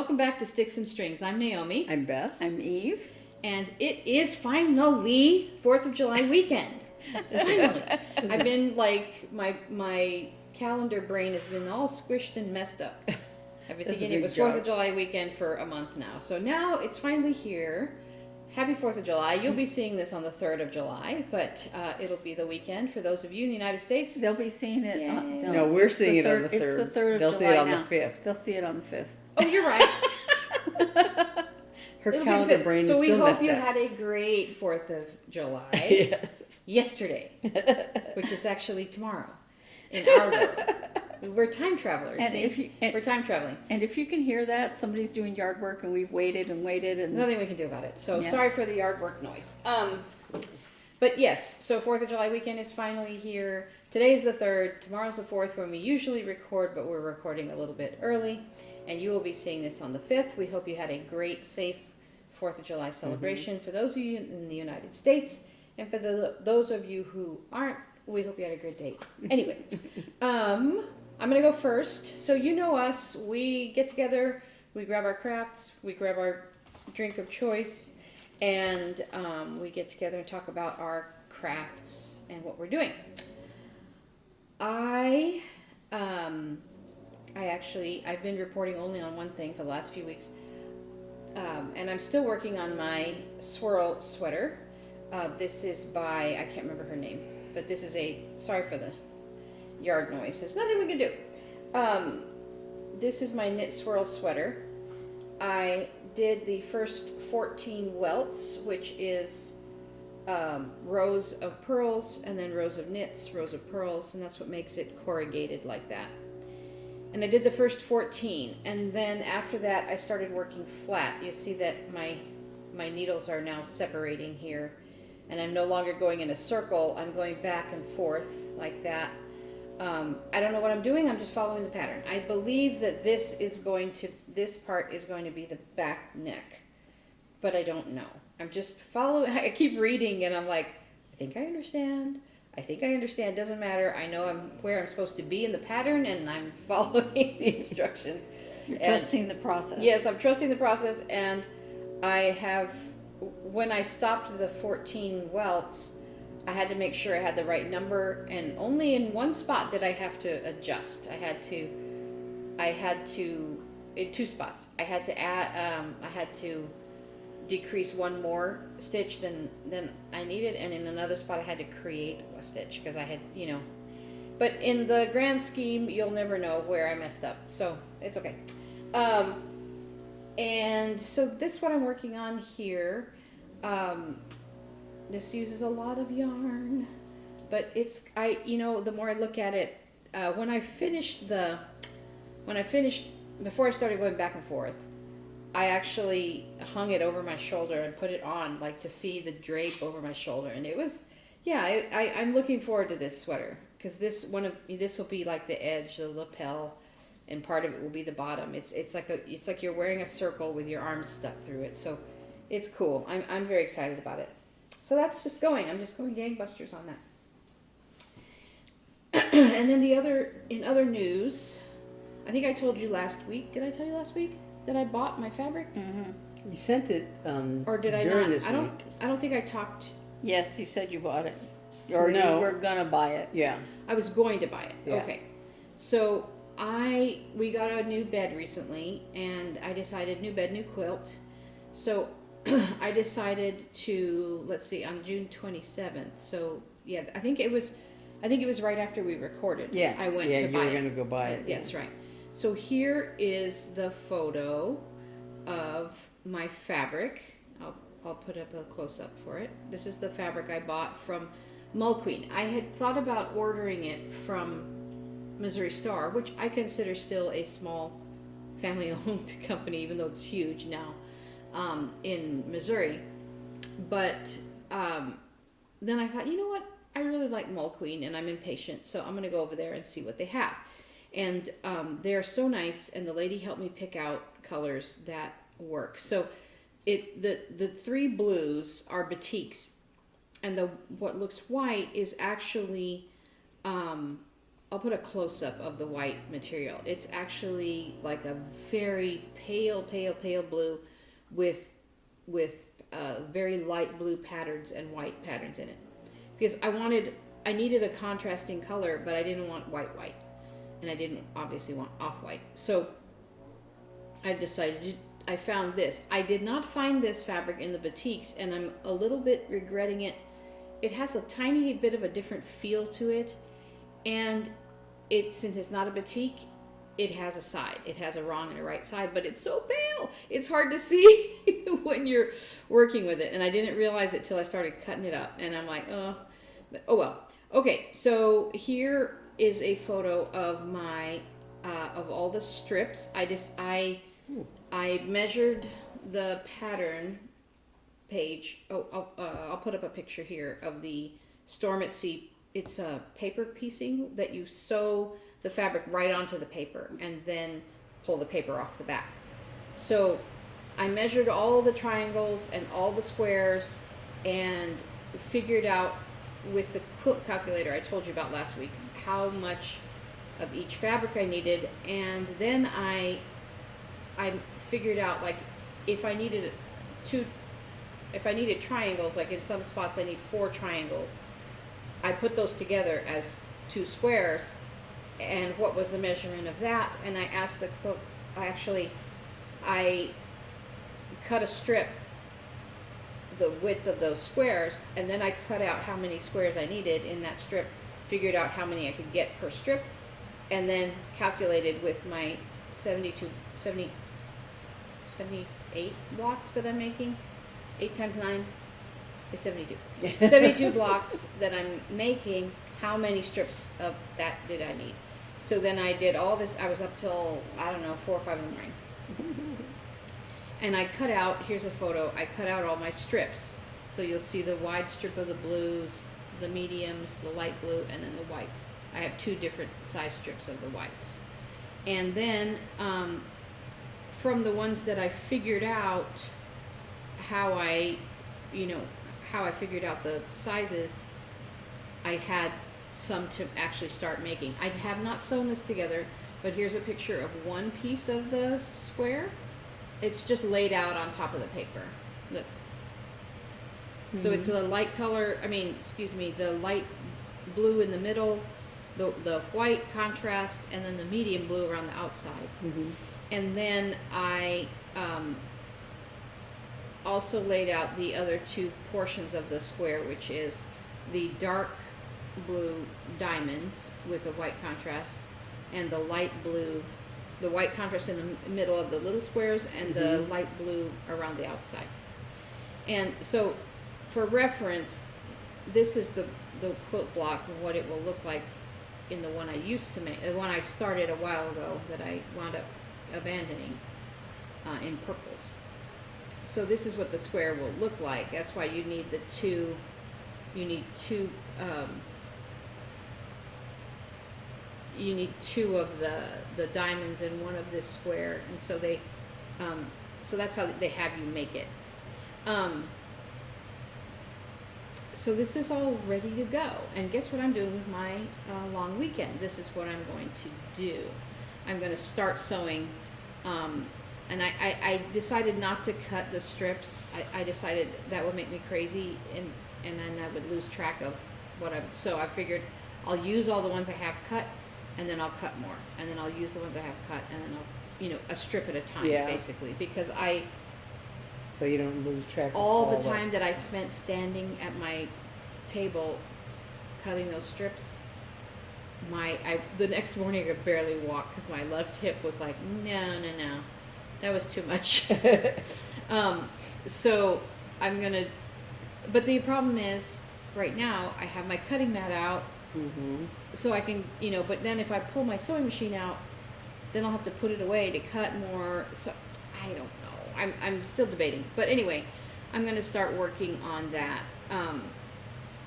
welcome back to Sticks and Strings. I'm Naomi. I'm Beth. I'm Eve. And it is finally 4th of July weekend. Finally. I've been like, my calendar brain has been all squished and messed up. I've been thinking it was 4th of July weekend for a month now. So now it's finally here. Happy 4th of July. You'll be seeing this on the 3rd of July, but it'll be the weekend for those of you in the United States. They'll be seeing it. No, we're seeing it on the 3rd. It's the 3rd of They'll July see it on now. the 5th. They'll see it on the 5th. Oh, you're right. Her calendar brain is still messed up. So we hope you had a great 4th of July. Yes. Yesterday, which is actually tomorrow in our world. We're time travelers. And we're time traveling. And if you can hear that, somebody's doing yard work and we've waited and waited and nothing we can do about it. So sorry for the yard work noise. But yes, so 4th of July weekend is finally here. Today's the 3rd. Tomorrow's the 4th when we usually record, but we're recording a little bit early. And you will be seeing this on the 5th. We hope you had a great, safe 4th of July celebration. For those of you in the United States, and for those of you who aren't, we hope you had a great day. Anyway, I'm going to go first. So you know us. We get together, we grab our crafts, we grab our drink of choice, and we get together and talk about our crafts and what we're doing. I've been reporting only on one thing for the last few weeks, and I'm still working on my swirl sweater. This is by, I can't remember her name, but this is sorry for the yard noise. There's nothing we can do. This is my knit swirl sweater. I did the first 14 welts, which is rows of pearls and then rows of knits, rows of pearls, and that's what makes it corrugated like that. And I did the first 14, and then after that I started working flat. You see that my needles are now separating here, and I'm no longer going in a circle. I'm going back and forth like that. I don't know what I'm doing. I'm just following the pattern. I believe that this part is going to be the back neck, but I don't know. I'm just following. I keep reading and I'm like, I think I understand. Doesn't matter. I know where I'm supposed to be in the pattern, and I'm following the instructions. You're trusting the process. Yes, I'm trusting the process, and when I stopped the 14 welts, I had to make sure I had the right number, and only in one spot did I have to adjust. I had to in 2 spots. I had to decrease one more stitch than I needed, and in another spot I had to create a stitch because I had, but in the grand scheme you'll never know where I messed up, so it's okay. And so this is what I'm working on here. This uses a lot of yarn, but the more I look at it, before I started going back and forth, I actually hung it over my shoulder and put it on, like, to see the drape over my shoulder, and it was, I'm looking forward to this sweater, because this will be like the edge, the lapel, and part of it will be the bottom. It's like you're wearing a circle with your arms stuck through it, so it's cool. I'm very excited about it. So that's just going. I'm just going gangbusters on that. And then in other news, I think I told you last week. Did I tell you last week that I bought my fabric? Mm-hmm. You sent it or did I during not? this week. I don't think I talked. Yes, you said you bought it. Or no. You were gonna buy it. Yeah. I was going to buy it. Yeah. Okay. So we got a new bed recently, and I decided new bed, new quilt. So I decided to, let's see, on June 27th. So yeah, I think it was right after we recorded. Yeah. I went to buy it. Yeah, you were going to go buy it. That's right. So here is the photo of my fabric. I'll put up a close-up for it. This is the fabric I bought from Mulqueen. I had thought about ordering it from Missouri Star, which I consider still a small family-owned company, even though it's huge now in Missouri. But then I thought, you know what? I really like Mulqueen, and I'm impatient, so I'm going to go over there and see what they have. And they're so nice, and the lady helped me pick out colors that work. So the 3 blues are batiks, and what looks white is actually I'll put a close-up of the white material. It's actually like a very pale blue with very light blue patterns and white patterns in it. Because I needed a contrasting color, but I didn't want white, and I didn't obviously want off-white. So I decided, I found this. I did not find this fabric in the boutiques, and I'm a little bit regretting it. It has a tiny bit of a different feel to it, and since it's not a boutique, it has a side. It has a wrong and a right side, but it's so pale. It's hard to see when you're working with it, and I didn't realize it till I started cutting it up, and I'm like, oh well. Okay, so here is a photo of my of all the strips. I measured the pattern page. I'll put up a picture here of the Storm at Sea. It's a paper piecing that you sew the fabric right onto the paper and then pull the paper off the back. So I measured all the triangles and all the squares and figured out with the quilt calculator I told you about last week how much of each fabric I needed, and then I figured out, like, if I needed triangles, like in some spots I need 4 triangles, I put those together as 2 squares, and what was the measurement of that? And I asked the cook, I cut a strip the width of those squares, and then I cut out how many squares I needed in that strip, figured out how many I could get per strip, and then calculated with my 78 blocks that I'm making. 8 times 9 is 72. 72 blocks that I'm making, how many strips of that did I need? So then I did all this. I was up till, I don't know, 4 or 5 in the morning. And I cut out, here's a photo, I cut out all my strips. So you'll see the wide strip of the blues, the mediums, the light blue, and then the whites. I have 2 different size strips of the whites. And then from the ones that I figured out how I figured out the sizes, I had some to actually start making. I have not sewn this together, but here's a picture of one piece of the square. It's just laid out on top of the paper. Look. Mm-hmm. So it's a light color, the light blue in the middle, the white contrast, and then the medium blue around the outside. Mm-hmm. And then I also laid out the other 2 portions of the square, which is the dark blue diamonds with a white contrast, and the light blue, the white contrast in the middle of the little squares, and the light blue around the outside. And so, for reference, this is the quilt block of what it will look like in the one I used to make, the one I started a while ago that I wound up abandoning in purples. So this is what the square will look like. That's why you need two of the diamonds in one of this square, and so so that's how they have you make it. So this is all ready to go, and guess what I'm doing with my long weekend? This is what I'm going to do. I'm going to start sewing, and I decided not to cut the strips. I decided that would make me crazy, and then I would lose track of so I figured I'll use all the ones I have cut, and then I'll cut more, and then I'll use the ones I have cut, and then I'll, a strip at a time, basically, because so you don't lose track of all the time that I spent standing at my table cutting those strips, the next morning I could barely walk because my left hip was like, no, that was too much. So I'm gonna, but the problem is, right now I have my cutting mat out, so I can, but then if I pull my sewing machine out, then I'll have to put it away to cut more. So I don't know. I'm still debating. But anyway, I'm going to start working on that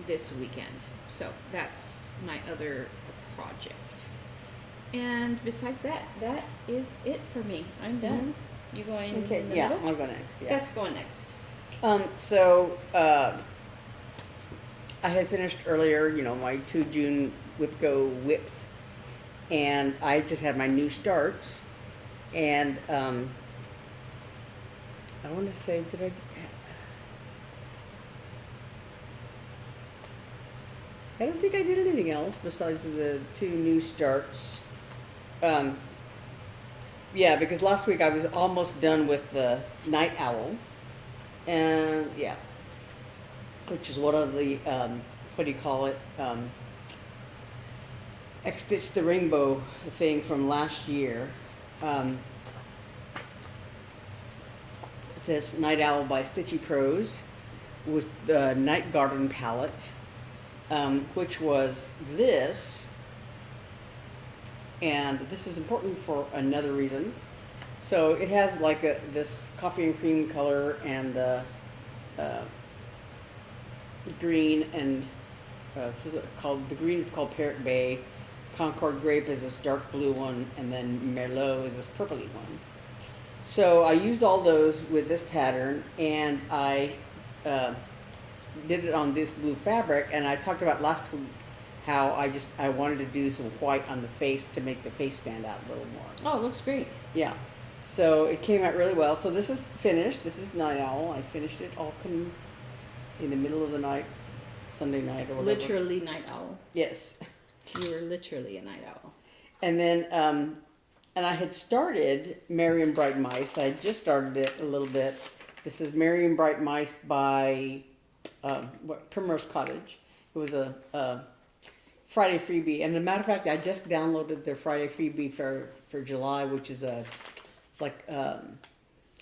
this weekend. So that's my other project. And besides that, that is it for me. I'm done. You going in the middle? Yeah, I'll go next. Yeah. That's going next. So I had finished earlier, my 2 June WIP-GO whips and I just had my new starts, and I want to say, I don't think I did anything else besides the 2 new starts. Yeah, because last week I was almost done with the Night Owl, and yeah, which is one of the what do you call it? X-Stitch the Rainbow thing from last year. This Night Owl by Stitchy Prose was the Night Garden palette, which was this, and this is important for another reason. So it has like this coffee and cream color, and the green, and what's it called? The green is called Parrot Bay. Concord Grape is this dark blue one, and then Merlot is this purpley one. So I used all those with this pattern, and I did it on this blue fabric. And I talked about last week how I wanted to do some white on the face to make the face stand out a little more. Oh, it looks great. Yeah. So it came out really well. So this is finished. This is Night Owl. I finished it all in the middle of the night, Sunday night or whatever. Literally night owl. Yes. You were literally a night owl. And then, and I had started Merry and Bright Mice. I had just started it a little bit. This is Merry and Bright Mice by Primrose Cottage. It was a Friday freebie. And as a matter of fact, I just downloaded their Friday freebie for July, which is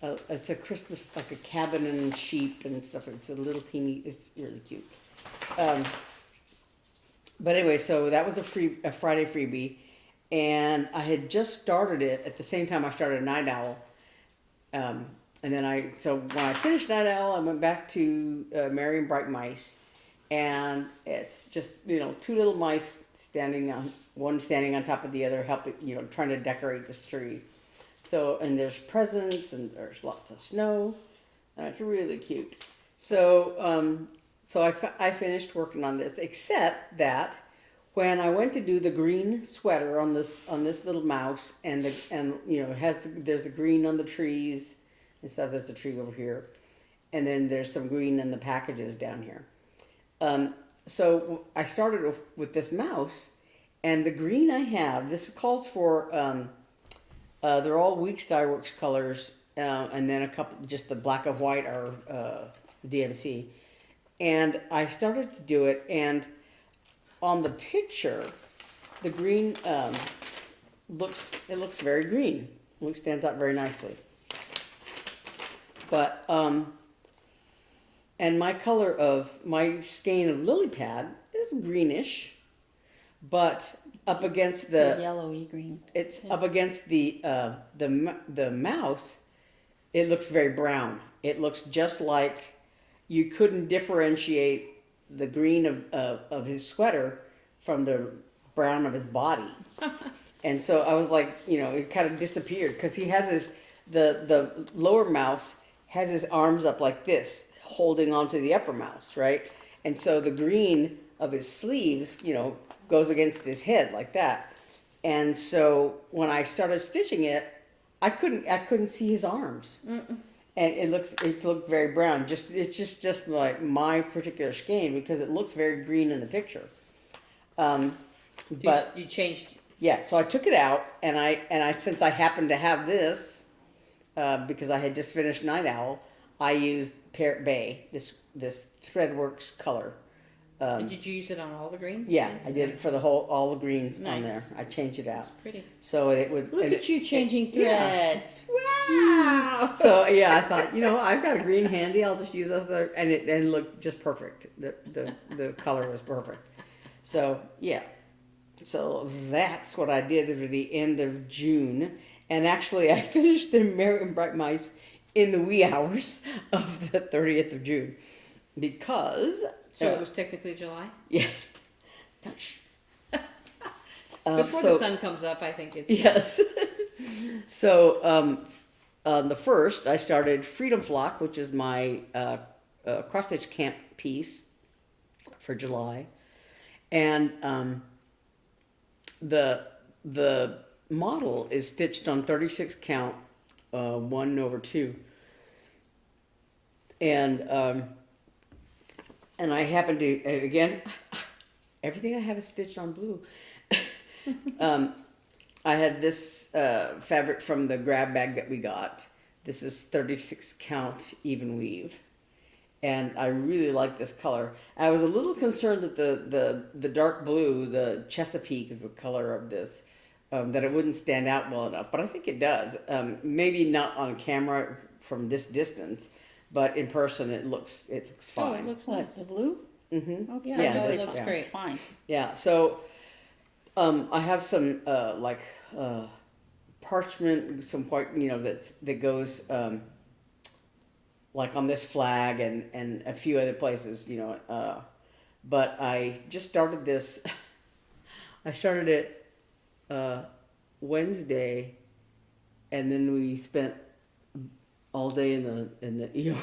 it's a Christmas, like a cabin and sheep and stuff. It's a little teeny, it's really cute. But anyway, so that was a Friday freebie, and I had just started it at the same time I started Night Owl. And then so when I finished Night Owl, I went back to Merry and Bright Mice, and it's just, 2 little mice one standing on top of the other, helping, trying to decorate this tree. So, and there's presents, and there's lots of snow, and it's really cute. So, so I finished working on this, except that when I went to do the green sweater on this little mouse, and there's the green on the trees and stuff. There's a tree over here, and then there's some green in the packages down here. So I started with this mouse, and the green I have, this calls for they're all Week Style Works colors, and then a couple, just the black of white are DMC. And I started to do it, and on the picture, the green looks very green. It stands out very nicely. But and my color of my skein of lily pad is greenish, but up against the yellowy green. It's up against the mouse. It looks very brown. It looks just like you couldn't differentiate the green of his sweater from the brown of his body. And so I was like, it kind of disappeared, because he has the lower mouse has his arms up like this, holding onto the upper mouse, right? And so the green of his sleeves, goes against his head like that. And so when I started stitching it, I couldn't see his arms. Mm-mm. And it looked very brown. It's just like my particular skein, because it looks very green in the picture. But you changed. Yeah, so I took it out, and I since I happened to have this, because I had just finished Night Owl, I used Parrot Bay, this Threadworks color. Did you use it on all the greens? Yeah, I did it for all the greens Nice. on there. I changed it out. It's pretty. So it would Look at you changing threads. Yeah. Wow. So yeah, I thought, I've got a green handy. I'll just use other, and it looked just perfect. The color was perfect. So yeah. So that's what I did at the end of June, and actually I finished the Merry and Bright Mice in the wee hours of the 30th of June, because. So it was technically July? Yes. Before the sun comes up, I think it's... Yes. So on the 1st, I started Freedom Flock, which is my cross-stitch camp piece for July. And the the model is stitched on 36 count, 1/2, and I happen to, and again, everything I have is stitched on blue. I had this fabric from the grab bag that we got. This is 36 count even weave, and I really like this color. I was a little concerned that the dark blue, the Chesapeake, is the color of this, that it wouldn't stand out well enough, but I think it does. Maybe not on camera from this distance, but in person it looks fine. Oh, it looks nice. What, the blue? Mm-hmm. Okay. Yeah, no, it this- looks yeah. great. It's fine. Yeah, so I have some parchment, some white, that goes like on this flag and a few other places, but I just started this. I started it Wednesday, and then we spent all day in the ER,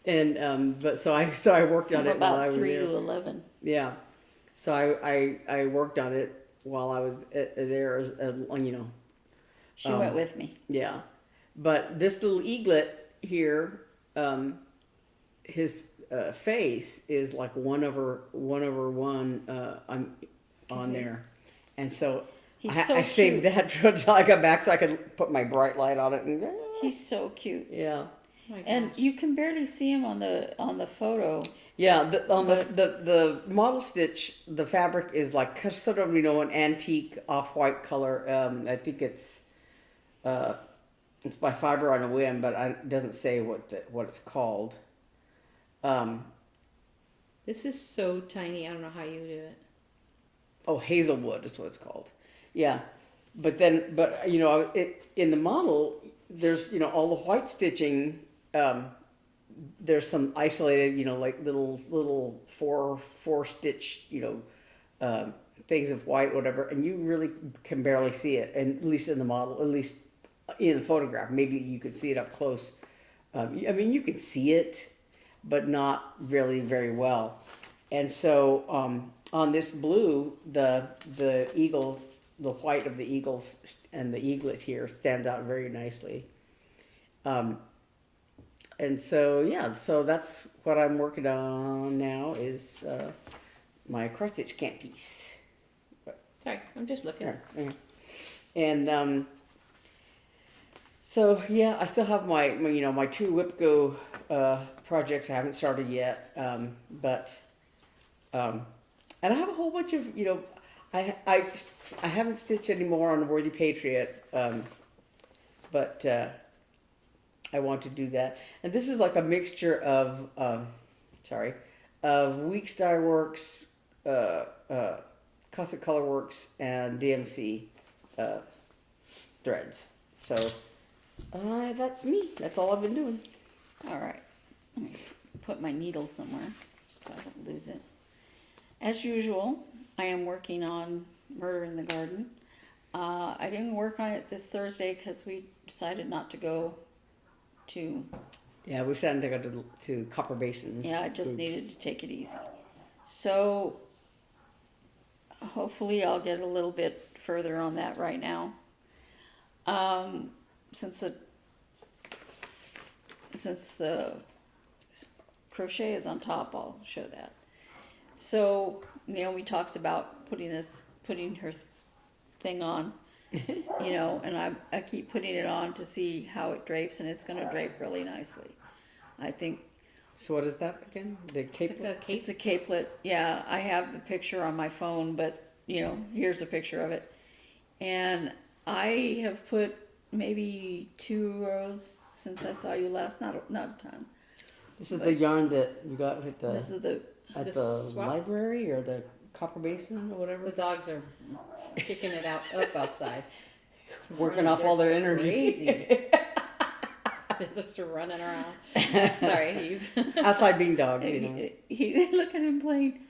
and but so I worked on it while I About was 3 there. to 11. Yeah, so I worked on it while I was there, She went with me. yeah, but this little eaglet here, his face is like 1/1 on there, and so He's I so saved cute. that until I got back so I could put my bright light on it. And He's so cute. yeah, Oh my And gosh. you can barely see him on the photo. yeah. On the model stitch, the fabric is like sort of an antique off-white color. I think it's by Fiber on a Whim, but it doesn't say what it's called. This is so tiny. I don't know how you do it. Oh, Hazelwood is what it's called. Yeah, but in the model, there's all the white stitching. There's some isolated, like little four stitch, things of white, whatever, and you really can barely see it. And at least in the model, at least in the photograph, maybe you could see it up close. You can see it, but not really very well. And so on this blue, the eagle, the white of the eagles and the eaglet here stands out very nicely. And so so that's what I'm working on now is my cross stitch camp piece. Sorry, I'm just looking. Yeah. And so yeah, I still have my 2 WIP-GO projects I haven't started yet, but and I have a whole bunch of I haven't stitched anymore on Worthy Patriot, but I want to do that. And this is like a mixture of Weeks Dye Works, Cossack Color Works, and DMC threads. So that's me. That's all I've been doing. All right. Let me put my needle somewhere so I don't lose it. As usual, I am working on Murder in the Garden. I didn't work on it this Thursday because we decided not to go to. Yeah, we decided to go to Copper Basin. Yeah, I just needed to take it easy. So hopefully I'll get a little bit further on that right now. Since the crochet is on top, I'll show that. So Naomi talks about putting her thing on, and I keep putting it on to see how it drapes, and it's going to drape really nicely. I think So what is that again? The It's cape? like a cape. it's a capelet. Yeah, I have the picture on my phone, but here's a picture of it. And I have put maybe 2 rows since I saw you last, not a ton. This is the yarn that you got at This is the the the swap? library or the Copper Basin or whatever. The dogs are kicking it up outside. Working off all their energy. Crazy. They're just running around. Sorry, Eve. Outside being dogs, he look at him playing.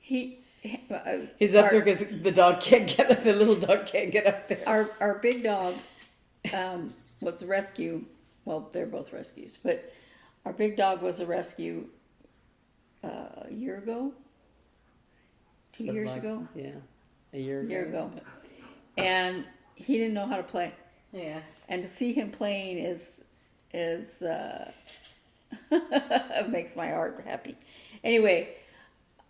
He's up there because the little dog can't get up there. Our big dog was a rescue. Well, they're both rescues, but our big dog was a rescue a year ago, 2 years ago. Yeah. A year a ago. year ago. And he didn't know how to play. Yeah. And to see him playing is makes my heart happy. Anyway,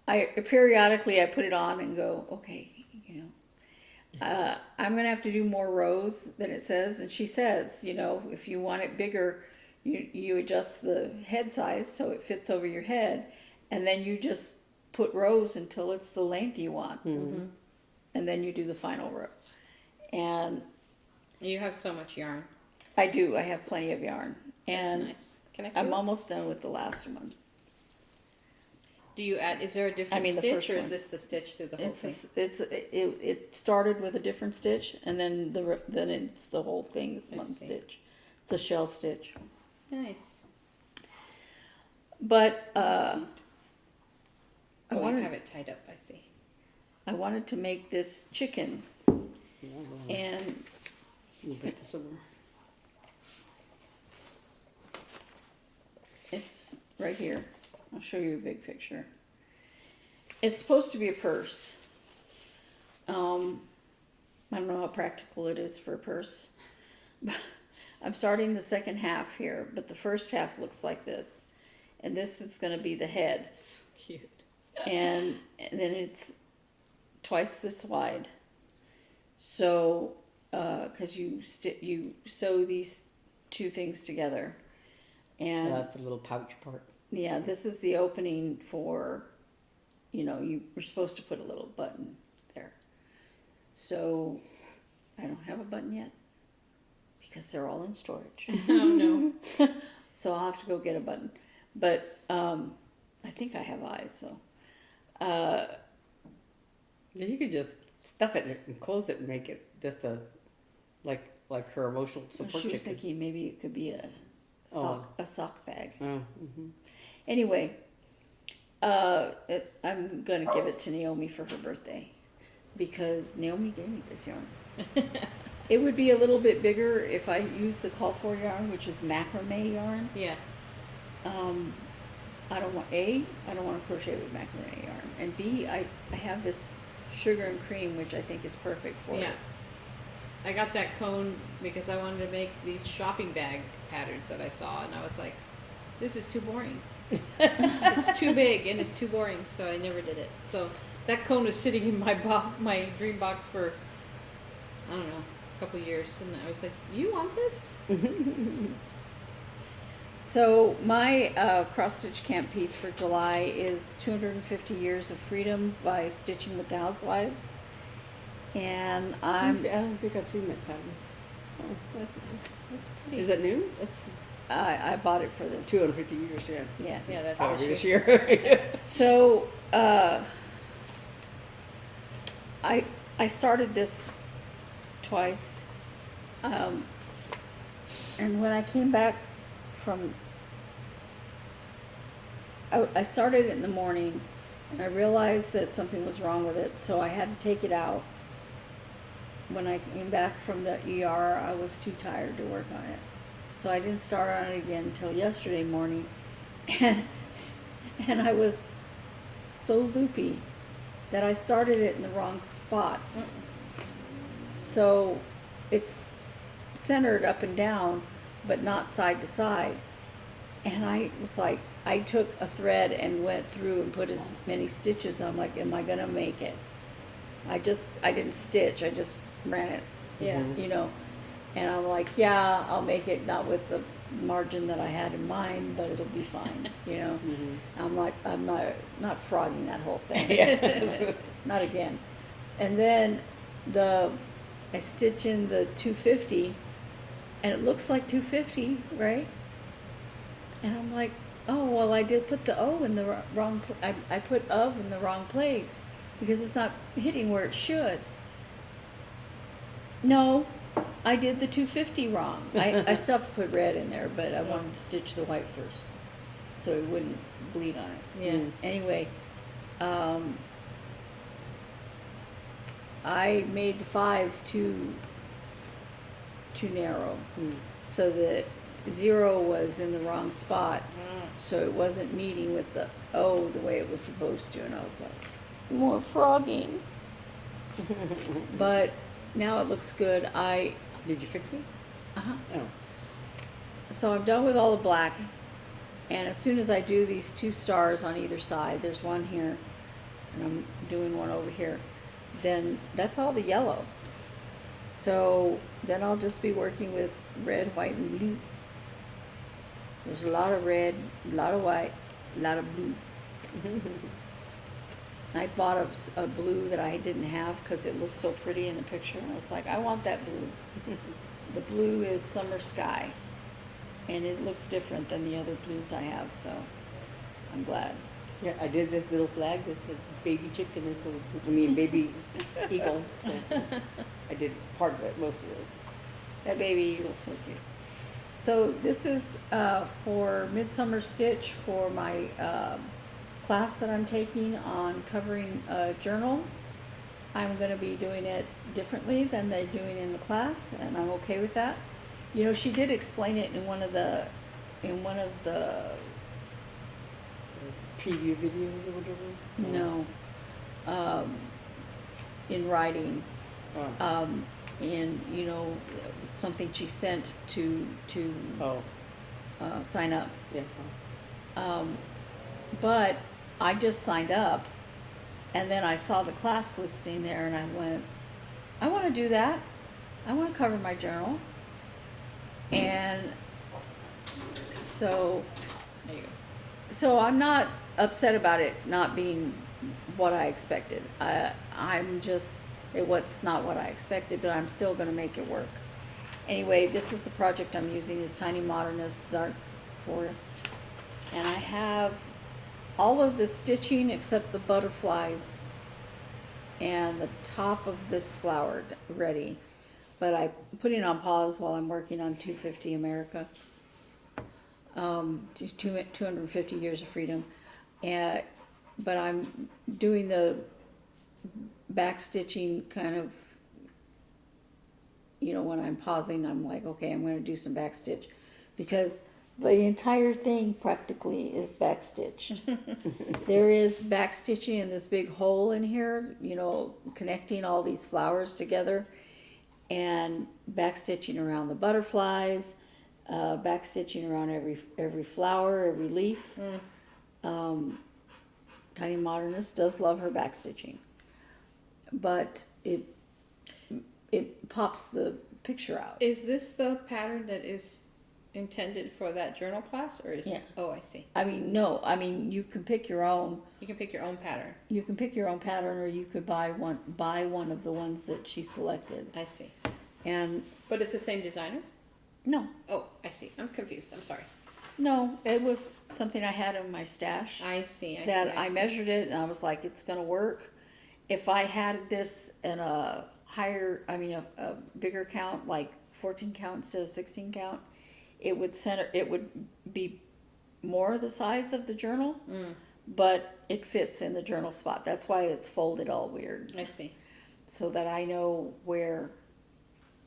I periodically put it on and go, okay, you know, I'm gonna have to do more rows than it says. And she says, you know, if you want it bigger, you adjust the head size so it fits over your head, and then you just put rows until it's the length you want, Mm-hmm. and then you do the final row. And You have so much yarn. I do. I have plenty of yarn, That's and nice. Can I feel I'm it? almost done with the last one. Do you add? Is there a different the stitch, first or is one. this the stitch through the whole thing? It started with a different stitch, and then it's the whole thing is I one see. stitch. It's a shell stitch. Nice. But I Oh, you wanted have it tied up. I see. I wanted to make this chicken, and We'll put this over. it's right here. I'll show you a big picture. It's supposed to be a purse. I don't know how practical it is for a purse. I'm starting the second half here, but the first half looks like this. And this is going to be the head. So cute. And then it's twice this wide. So, because you sew these two things together. And That's the little pouch part. yeah, this is the opening for, you know, you're supposed to put a little button there. So, I don't have a button yet because they're all in storage. Oh no. So I'll have to go get a button. But I think I have eyes, so. You could just stuff it and close it and make it just like her emotional support She was chicken. thinking maybe it could be a sock bag. Oh, mm-hmm. Anyway, I'm going to give it to Naomi for her birthday because Naomi gave me this yarn. It would be a little bit bigger if I used the call for yarn, which is macrame yarn. Yeah. I don't want to crochet with macrame yarn, and B, I have this sugar and cream, which I think is perfect for Yeah. it. I got that cone because I wanted to make these shopping bag patterns that I saw, and I was like, this is too boring. It's too big and it's too boring, so I never did it. So that cone was sitting in my dream box for, I don't know, a couple years, and I was like, you want this? So my cross-stitch camp piece for July is 250 Years of Freedom by Stitching with the Housewives. And I don't think I've seen that pattern. Oh, that's nice. That's pretty. Is it new? It's I bought it for this. 250 years, yeah. Yeah. Yeah, that's Probably this this year. year. So I started this twice, and when I came back from, I started it in the morning, and I realized that something was wrong with it, so I had to take it out. When I came back from the ER, I was too tired to work on it, so I didn't start on it again until yesterday morning, and I was so loopy that I started it in the wrong spot. So it's centered up and down, but not side to side. And I was like, I took a thread and went through and put as many stitches. I'm like, am I gonna make it? I didn't stitch, I just ran it, Yeah. you know. And I'm like, yeah, I'll make it, not with the margin that I had in mind, but it'll be fine, you know. I'm not frogging that whole thing. Not again. And then I stitch in the 250, and it looks like 250, right? And I'm like, oh, well, I did put the O in the wrong, I put of in the wrong place because it's not hitting where it should. No, I did the 250 wrong. I still have to put red in there, but I wanted to stitch the white first so it wouldn't bleed on it. Yeah. Anyway, I made the 5 too narrow, so the 0 was in the wrong spot, so it wasn't meeting with the O the way it was supposed to, and I was like, more frogging. But now it looks good. Did you fix it? Uh-huh. Oh. So I'm done with all the black, and as soon as I do these 2 stars on either side, there's one here, and I'm doing one over here, then that's all the yellow. So then I'll just be working with red, white, and blue. There's a lot of red, a lot of white, a lot of blue. I bought a blue that I didn't have because it looked so pretty in the picture. And I was like, I want that blue. The blue is summer sky, and it looks different than the other blues I have, so I'm glad. Yeah, I did this little flag with the baby chicken and so, I mean baby eagle. So I did part of it, most of it. That baby eagle's so cute. So this is for Midsummer Stitch for my class that I'm taking on covering a journal. I'm going to be doing it differently than they're doing in the class, and I'm okay with that. You know, she did explain it in one of the Preview videos or whatever? no, in writing, Oh. in, you know, something she sent to Oh. sign up. Yeah. But I just signed up, and then I saw the class listing there, and I went, I want to do that. I want to cover my journal. And so, There you go. so I'm not upset about it not being what I expected. I'm just, what's not what I expected, but I'm still going to make it work. Anyway, this is the project I'm using, is Tiny Modernist Dark Forest. And I have all of the stitching except the butterflies and the top of this flower ready. But I put it on pause while I'm working on 250 America. 250 Years of Freedom. But I'm doing the back stitching kind of, you know, when I'm pausing, I'm like, okay, I'm going to do some back stitch, because the entire thing practically is back stitched. There is back stitching in this big hole in here, you know, connecting all these flowers together, and back stitching around the butterflies, back stitching around every flower, every leaf. Tiny Modernist does love her back stitching, but it pops the picture out. Is this the pattern that is intended for that journal class, or is? Yeah. Oh, I see. I mean, no, I mean, you can pick your own. You can pick your own pattern. You can pick your own pattern, or you could buy one of the ones that she selected. I see. And But it's the same designer? no, Oh, I see. I'm confused. I'm sorry. no, it was something I had in my stash I see. that I see. measured it, and I was like, it's gonna work. If I had this in a higher, I mean, a bigger count, like 14 count instead of 16 count, it would be more the size of the journal, but it fits in the journal spot. That's why it's folded all weird, I see. so that I know where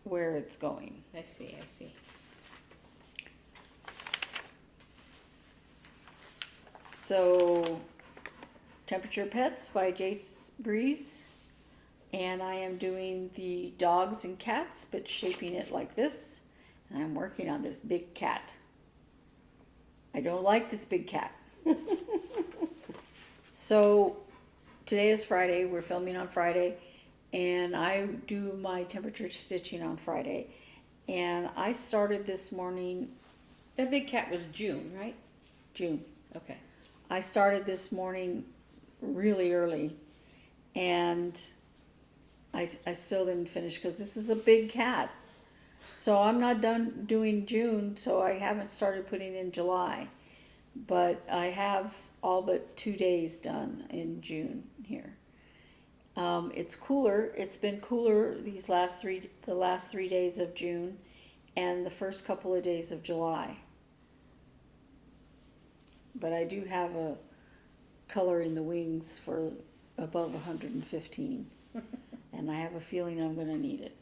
it's going. I see. I see. So, Temperature Pets by Jace Breeze. And I am doing the dogs and cats, but shaping it like this. And I'm working on this big cat. I don't like this big cat. So, today is Friday. We're filming on Friday. And I do my temperature stitching on Friday. And I started this morning, That big cat was June, right? June. Okay. I started this morning really early, and I still didn't finish because this is a big cat. So I'm not done doing June, so I haven't started putting in July. But I have all but 2 days done in June here. It's cooler. It's been cooler the last 3 days of June and the first couple of days of July. But I do have a color in the wings for above 115. And I have a feeling I'm going to need it.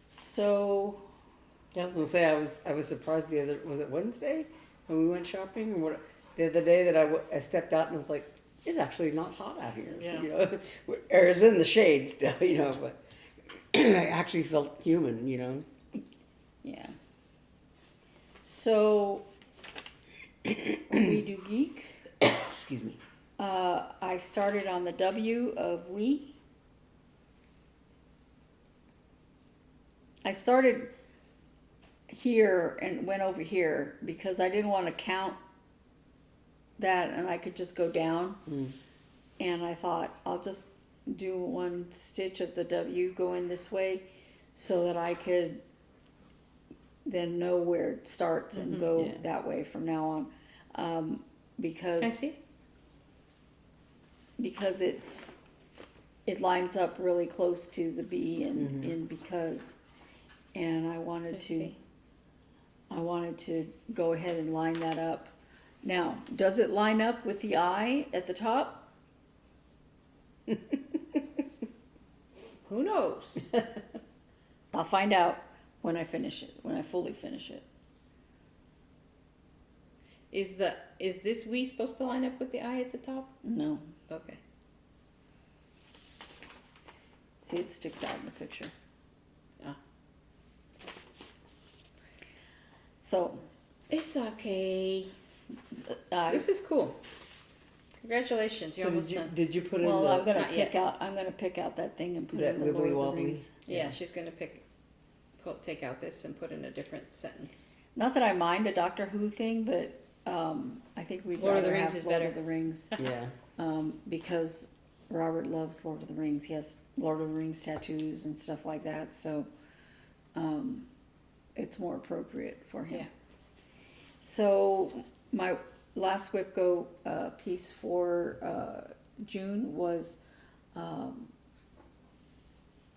So, I was gonna say I was surprised was it Wednesday when we went shopping or what? The other day that I stepped out and it was like it's actually not hot out here. Yeah. You know, or it's in the shade still, you know, but I actually felt human, you know. Yeah. So, we do geek. Excuse me. I started on the W of we. I started here and went over here because I didn't want to count that and I could just go down. And I thought I'll just do one stitch of the W going this way so that I could then know where it starts and go Yeah. that way from now on. Because I see. because it lines up really close to the B and in because, and I wanted to go ahead and line that up. Now, does it line up with the I at the top? Who knows? I'll find out when I finish it, when I fully finish it. Is this we supposed to line up with the I at the top? No. Okay. See, it sticks out in the picture. Ah. So, It's okay. I This is cool. Congratulations, you're So almost done. did you put in well, the I'm gonna Not yet. pick out that thing and put that in the wibbly Lord of the wobbly? Rings. Yeah, she's gonna take out this and put in a different sentence. Not that I mind a Doctor Who thing, but I think we'd Lord of the rather Rings have is Lord better. of the Rings Yeah. because Robert loves Lord of the Rings. He has Lord of the Rings tattoos and stuff like that, so it's more appropriate for him. Yeah. So my last WIP-GO piece for June was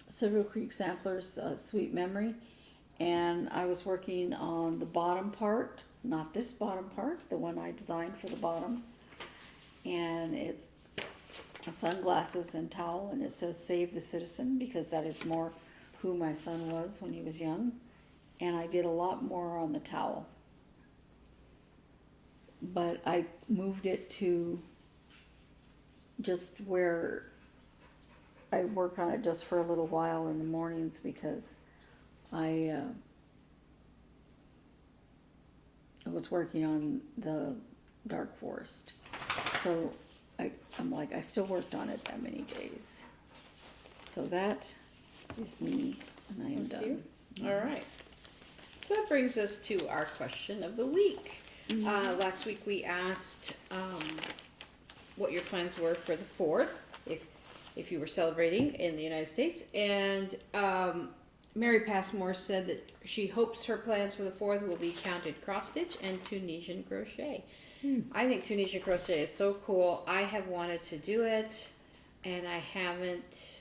Silver Creek Samplers' Sweet Memory, and I was working on the bottom part, not this bottom part, the one I designed for the bottom, and it's sunglasses and towel, and it says Save the Citizen because that is more who my son was when he was young, and I did a lot more on the towel. But I moved it to just where I work on it just for a little while in the mornings because I was working on the Dark Forest. So I'm like, I still worked on it that many days. So that is me, and I am Thank you. done. All right. So that brings us to our question of the week. Last week we asked what your plans were for the 4th, if you were celebrating in the United States, and Mary Passmore said that she hopes her plans for the 4th will be counted cross stitch and Tunisian crochet. I think Tunisian crochet is so cool. I have wanted to do it, and I haven't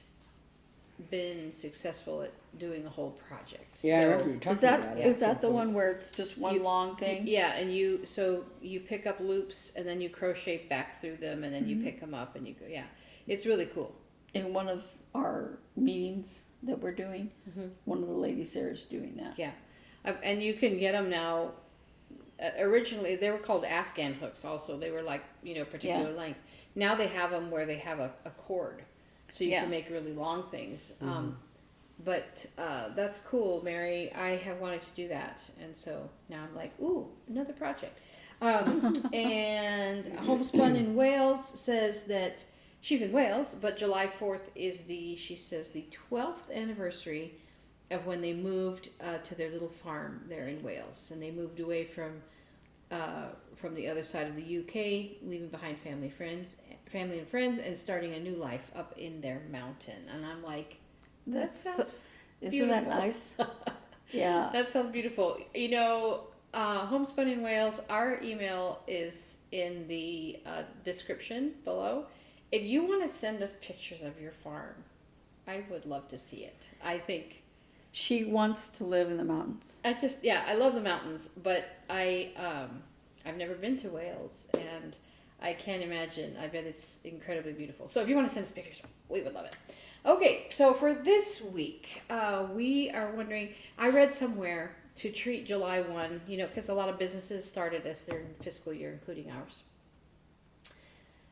been successful at doing a whole project. Yeah, I So- remember you talking Is that about it. is that the one where it's just one You- long thing? Yeah, and you pick up loops and then you crochet back through them and then you pick them up and you go. Yeah, it's really cool. In one of our meetings that we're doing, one of the ladies there is doing that. Yeah, and you can get them now. Originally, they were called Afghan hooks. Also, they were like particular length. Now they have them where they have a cord, so you Yeah. can make really long things. But that's cool, Mary. I have wanted to do that, and so now I'm like, ooh, another project. And Homespun in Wales says that she's in Wales, but July 4th is she says the 12th anniversary of when they moved to their little farm there in Wales, and they moved away from the other side of the UK, leaving behind family and friends, and starting a new life up in their mountain. And I'm like, that sounds Isn't that beautiful. nice? Yeah. That sounds beautiful. Homespun in Wales, our email is in the description below. If you want to send us pictures of your farm, I would love to see it. I think She wants to live in the mountains. I love the mountains, but I've never been to Wales, and I can't imagine. I bet it's incredibly beautiful. So if you want to send us pictures, we would love it. Okay, so for this week, we are wondering, I read somewhere to treat July 1, because a lot of businesses started as their fiscal year, including ours.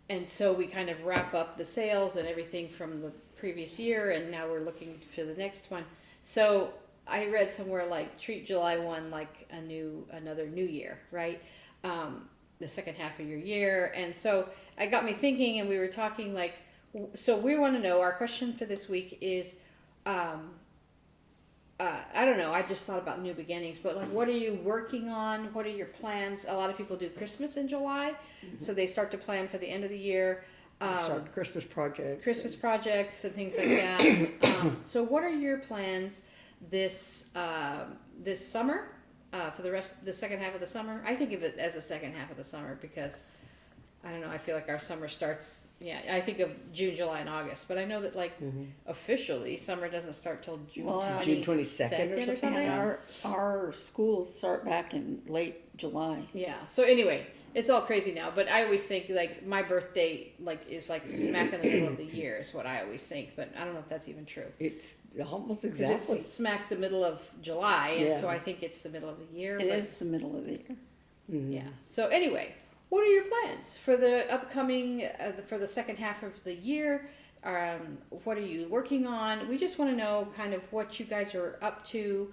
and so we kind of wrap up the sales and everything from the previous year, and now we're looking for the next one. So I read somewhere like treat July 1 like another new year, right? The second half of your year. And so it got me thinking, and we were talking like, so we want to know, our question for this week is, I don't know, I just thought about new beginnings, but like, what are you working on? What are your plans? A lot of people do Christmas in July, so they start to plan for the end of the year. Start Christmas projects. Projects and things like that. So what are your plans this summer, for the second half of the summer? I think of it as the second half of the summer because, I don't know, I feel like our summer starts, I think of June, July, and August, but I know that like officially summer doesn't start till June 22nd or something. Our schools start back in late July. Yeah. So anyway, it's all crazy now, but I always think like my birthday is like smack in the middle of the year is what I always think, but I don't know if that's even true. It's almost 'Cause exactly. it's smack the middle of July, and Yeah. so I think it's the middle of the year. It is the middle of the year. Yeah. So anyway, what are your plans for the upcoming, for the second half of the year? What are you working on? We just want to know kind of what you guys are up to.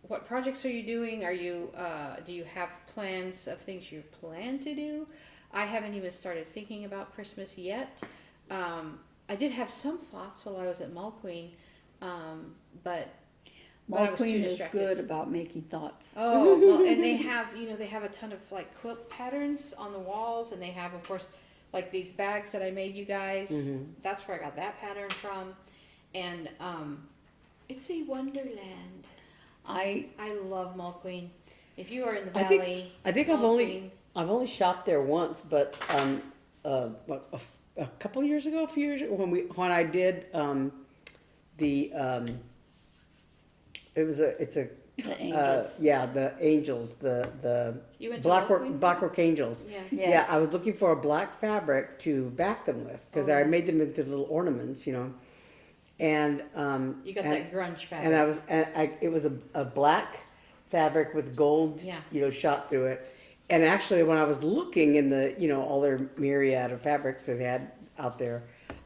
What projects are you doing? Do you have plans of things you plan to do? I haven't even started thinking about Christmas yet. I did have some thoughts while I was at Mall Queen, but I Mall was Queen too is distracted. good about making thoughts. Oh, well, and they have a ton of like quilt patterns on the walls, and they have, of course, like these bags that I made you guys. That's where I got that pattern from, and it's a wonderland. I love Mall Queen. If you are in the valley, I think I've only shopped there once, but a couple years ago, a few years ago, when I did The angels. the angels, the You went to Mall Queen? Blackwork angels. Yeah. Yeah. I was looking for a black fabric to back them with because I made them into little ornaments, and You got that grunge fabric. and it was a black fabric with gold, Yeah. shot through it. And actually, when I was looking in the, all their myriad of fabrics that they had out there,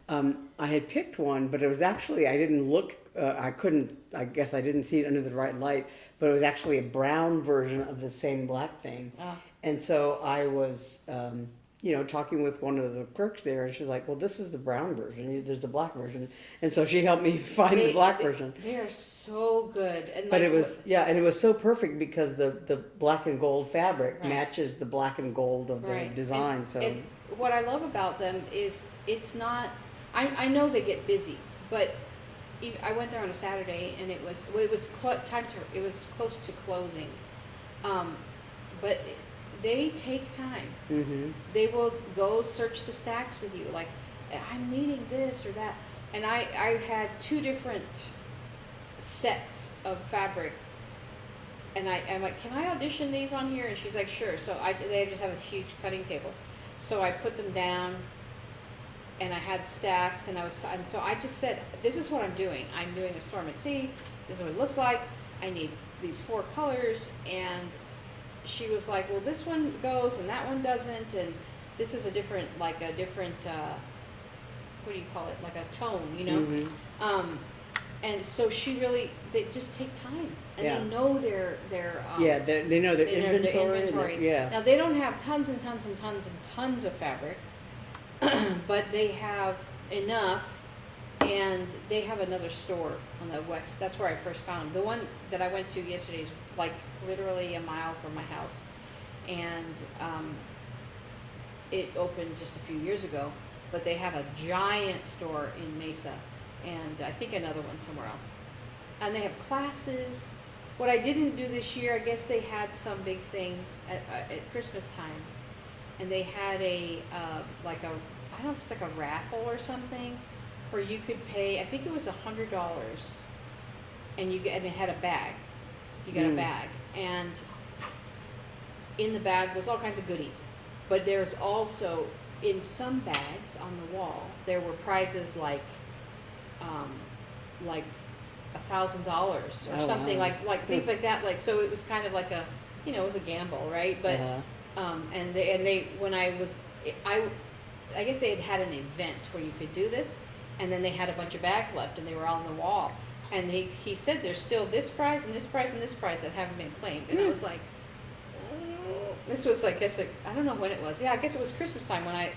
I had picked one, but it was actually, I didn't look, I guess I didn't see it under the right light, but it was actually a brown version of the same black thing. Oh. And so I was, talking with one of the clerks there, and she was like, well, this is the brown version, there's the black version. And so she helped me find the black version. They are so good. And But like, and it was so perfect because the black and gold fabric Right. matches the black and gold of the Right. design. And what I love about them is it's not, I know they get busy, but I went there on a Saturday and it was close to closing. But they take time. Mm-hmm. They will go search the stacks with you, like, I'm needing this or that. And I had 2 different sets of fabric, and I'm like, can I audition these on here? And she's like, sure. So they just have a huge cutting table, so I put them down, and I had stacks, and so I just said, this is what I'm doing. I'm doing a Storm at Sea. This is what it looks like. I need these 4 colors, and she was like, well, this one goes and that one doesn't, and this is a different what do you call it, like a tone, Mm-hmm. And so they just take time, and Yeah. they know their they know their they know their inventory. inventory. Yeah. Now they don't have tons and tons and tons and tons of fabric, but they have enough. And they have another store on the west. That's where I first found them. The one that I went to yesterday is like literally a mile from my house, and it opened just a few years ago. But they have a giant store in Mesa, and I think another one somewhere else. And they have classes. What I didn't do this year, I guess they had some big thing at Christmas time, and they had I don't know if it's like a raffle or something, where you could pay, I think it was $100, and it had a bag. You got a bag, and in the bag was all kinds of goodies. But there's also, in some bags on the wall, there were prizes like $1,000 or something, wow. like things like that. Like, so it was kind of like it was a gamble, right? But Uh-huh. and they when I was I guess they had had an event where you could do this, and then they had a bunch of bags left, and they were on the wall. And he said there's still this prize and this prize and this prize that haven't been claimed. And I was like, this was like, I don't know when it was. Yeah, I guess it was Christmas time when I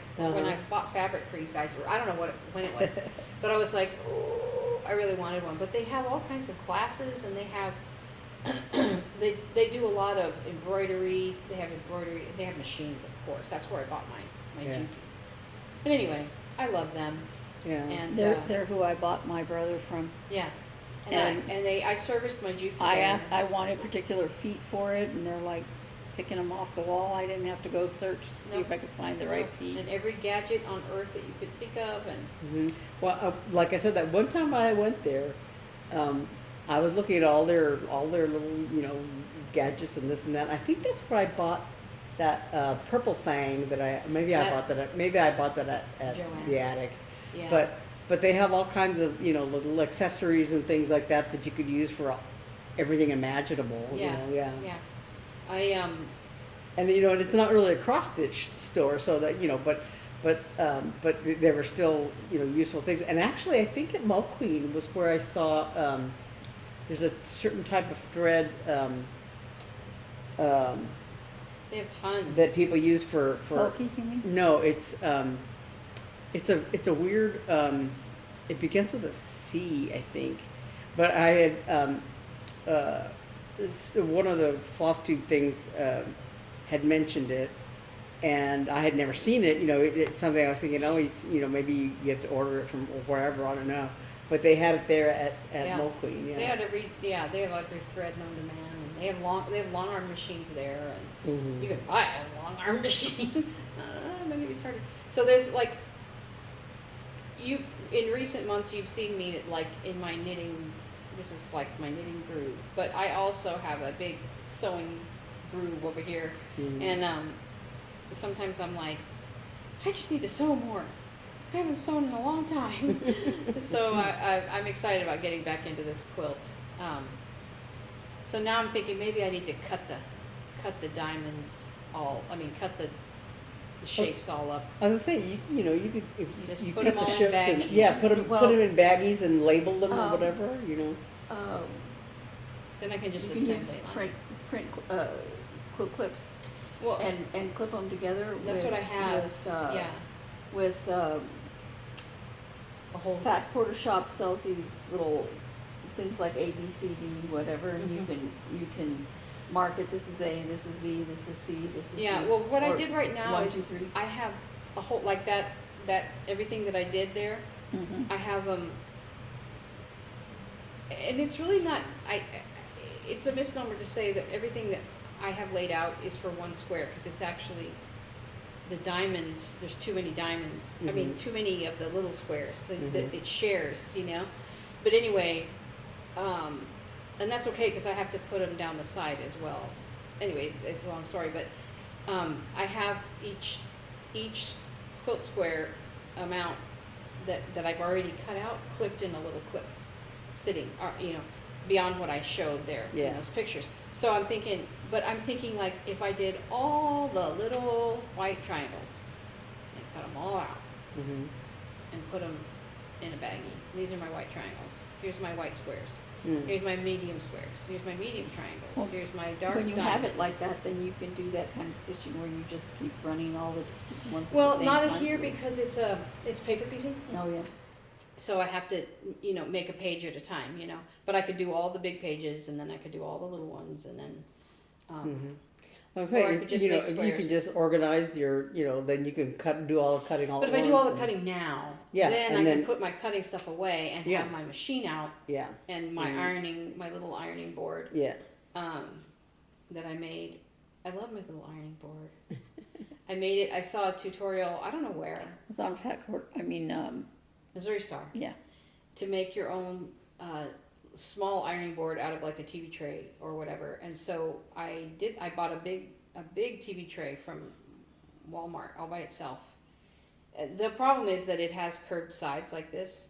bought fabric for you guys. I don't know when it was, but I was like, oh, I really wanted one. But they have all kinds of classes, and they have they do a lot of embroidery. They have machines, of course. That's where I bought my Juki. But anyway, I love them. Yeah. And They're who I bought my brother from. yeah. And I serviced my Juki. I wanted particular feet for it, and they're like picking them off the wall. I didn't have to go search to see if I could find the right feet. And every gadget on earth that you could think of, and Well, like I said, that one time I went there, I was looking at all their little gadgets and this and that. I think that's where I bought that purple thing that I bought that at Joann's. the attic. yeah. But they have all kinds of little accessories and things like that you could use for everything imaginable. Yeah. Yeah. And And it's not really a cross stitch store, so that but there were still useful things. And actually, I think at Mulqueen was where I saw there's a certain type of thread they have tons that people use for Sulky, you mean? no, it's a weird it begins with a C, I think, but I had one of the Flosstube things had mentioned it, and I had never seen it. It's something I was thinking, maybe you have to order it from wherever, I don't know. But they had it there at Yeah. Mulqueen. Yeah. They had every thread known to man, and they have long arm machines there, and you can buy a long arm machine. Don't get me started. So there's in recent months you've seen me in my knitting. This is like my knitting groove, but I also have a big sewing groove over here, and sometimes I'm like, I just need to sew more. I haven't sewn in a long time. So I'm excited about getting back into this quilt. So now I'm thinking maybe I need to cut the diamonds cut the shapes all up. I was gonna say, you could Just you put cut them the all in shapes and baggies. put them in baggies and label them or whatever. Then I can just You can use assemble it. print quilt clips Well, and clip them together. that's what I have. With A whole Fat Quarter Shop sells these little things like A, B, C, D, whatever, and you can mark it. This is A, this is B, this is C, this is C. Well, what I or did right now 1, 2, is 3. I have a whole that everything that I did there. I have them, and it's really not. It's a misnomer to say that everything that I have laid out is for one square, because it's actually the diamonds. There's too many diamonds. I mean, too many of the little squares that it shares. But anyway, and that's okay because I have to put them down the side as well. Anyway, it's a long story, but I have each quilt square amount that I've already cut out clipped in a little clip, sitting, beyond what I showed there in those pictures. So I'm thinking like if I did all the little white triangles and cut them all out and put them in a baggie. These are my white triangles. Here's my white squares. Here's my medium squares. Here's my medium triangles. Well, here's my dark When you diamonds. have it like that, then you can do that kind of stitching where you just keep running all the ones. Well, at the same not time. here because it's paper piecing. Oh yeah. So I have to, make a page at a time, But I could do all the big pages, and then I could do all the little ones, and then. I was Or I saying, could just if make you can squares. just organize your, then you can do all the cutting all But at if I do once all the and- cutting now, Yeah, then and I then- can put my cutting stuff away and Yeah. have my machine out Yeah, and my my little ironing board yeah. that I made. I love my little ironing board. I made it. I saw a tutorial. I don't know where. It was on Fat Quarter. Missouri Star. Yeah. To make your own small ironing board out of like a TV tray or whatever. And so I bought a big TV tray from Walmart all by itself. The problem is that it has curved sides like this,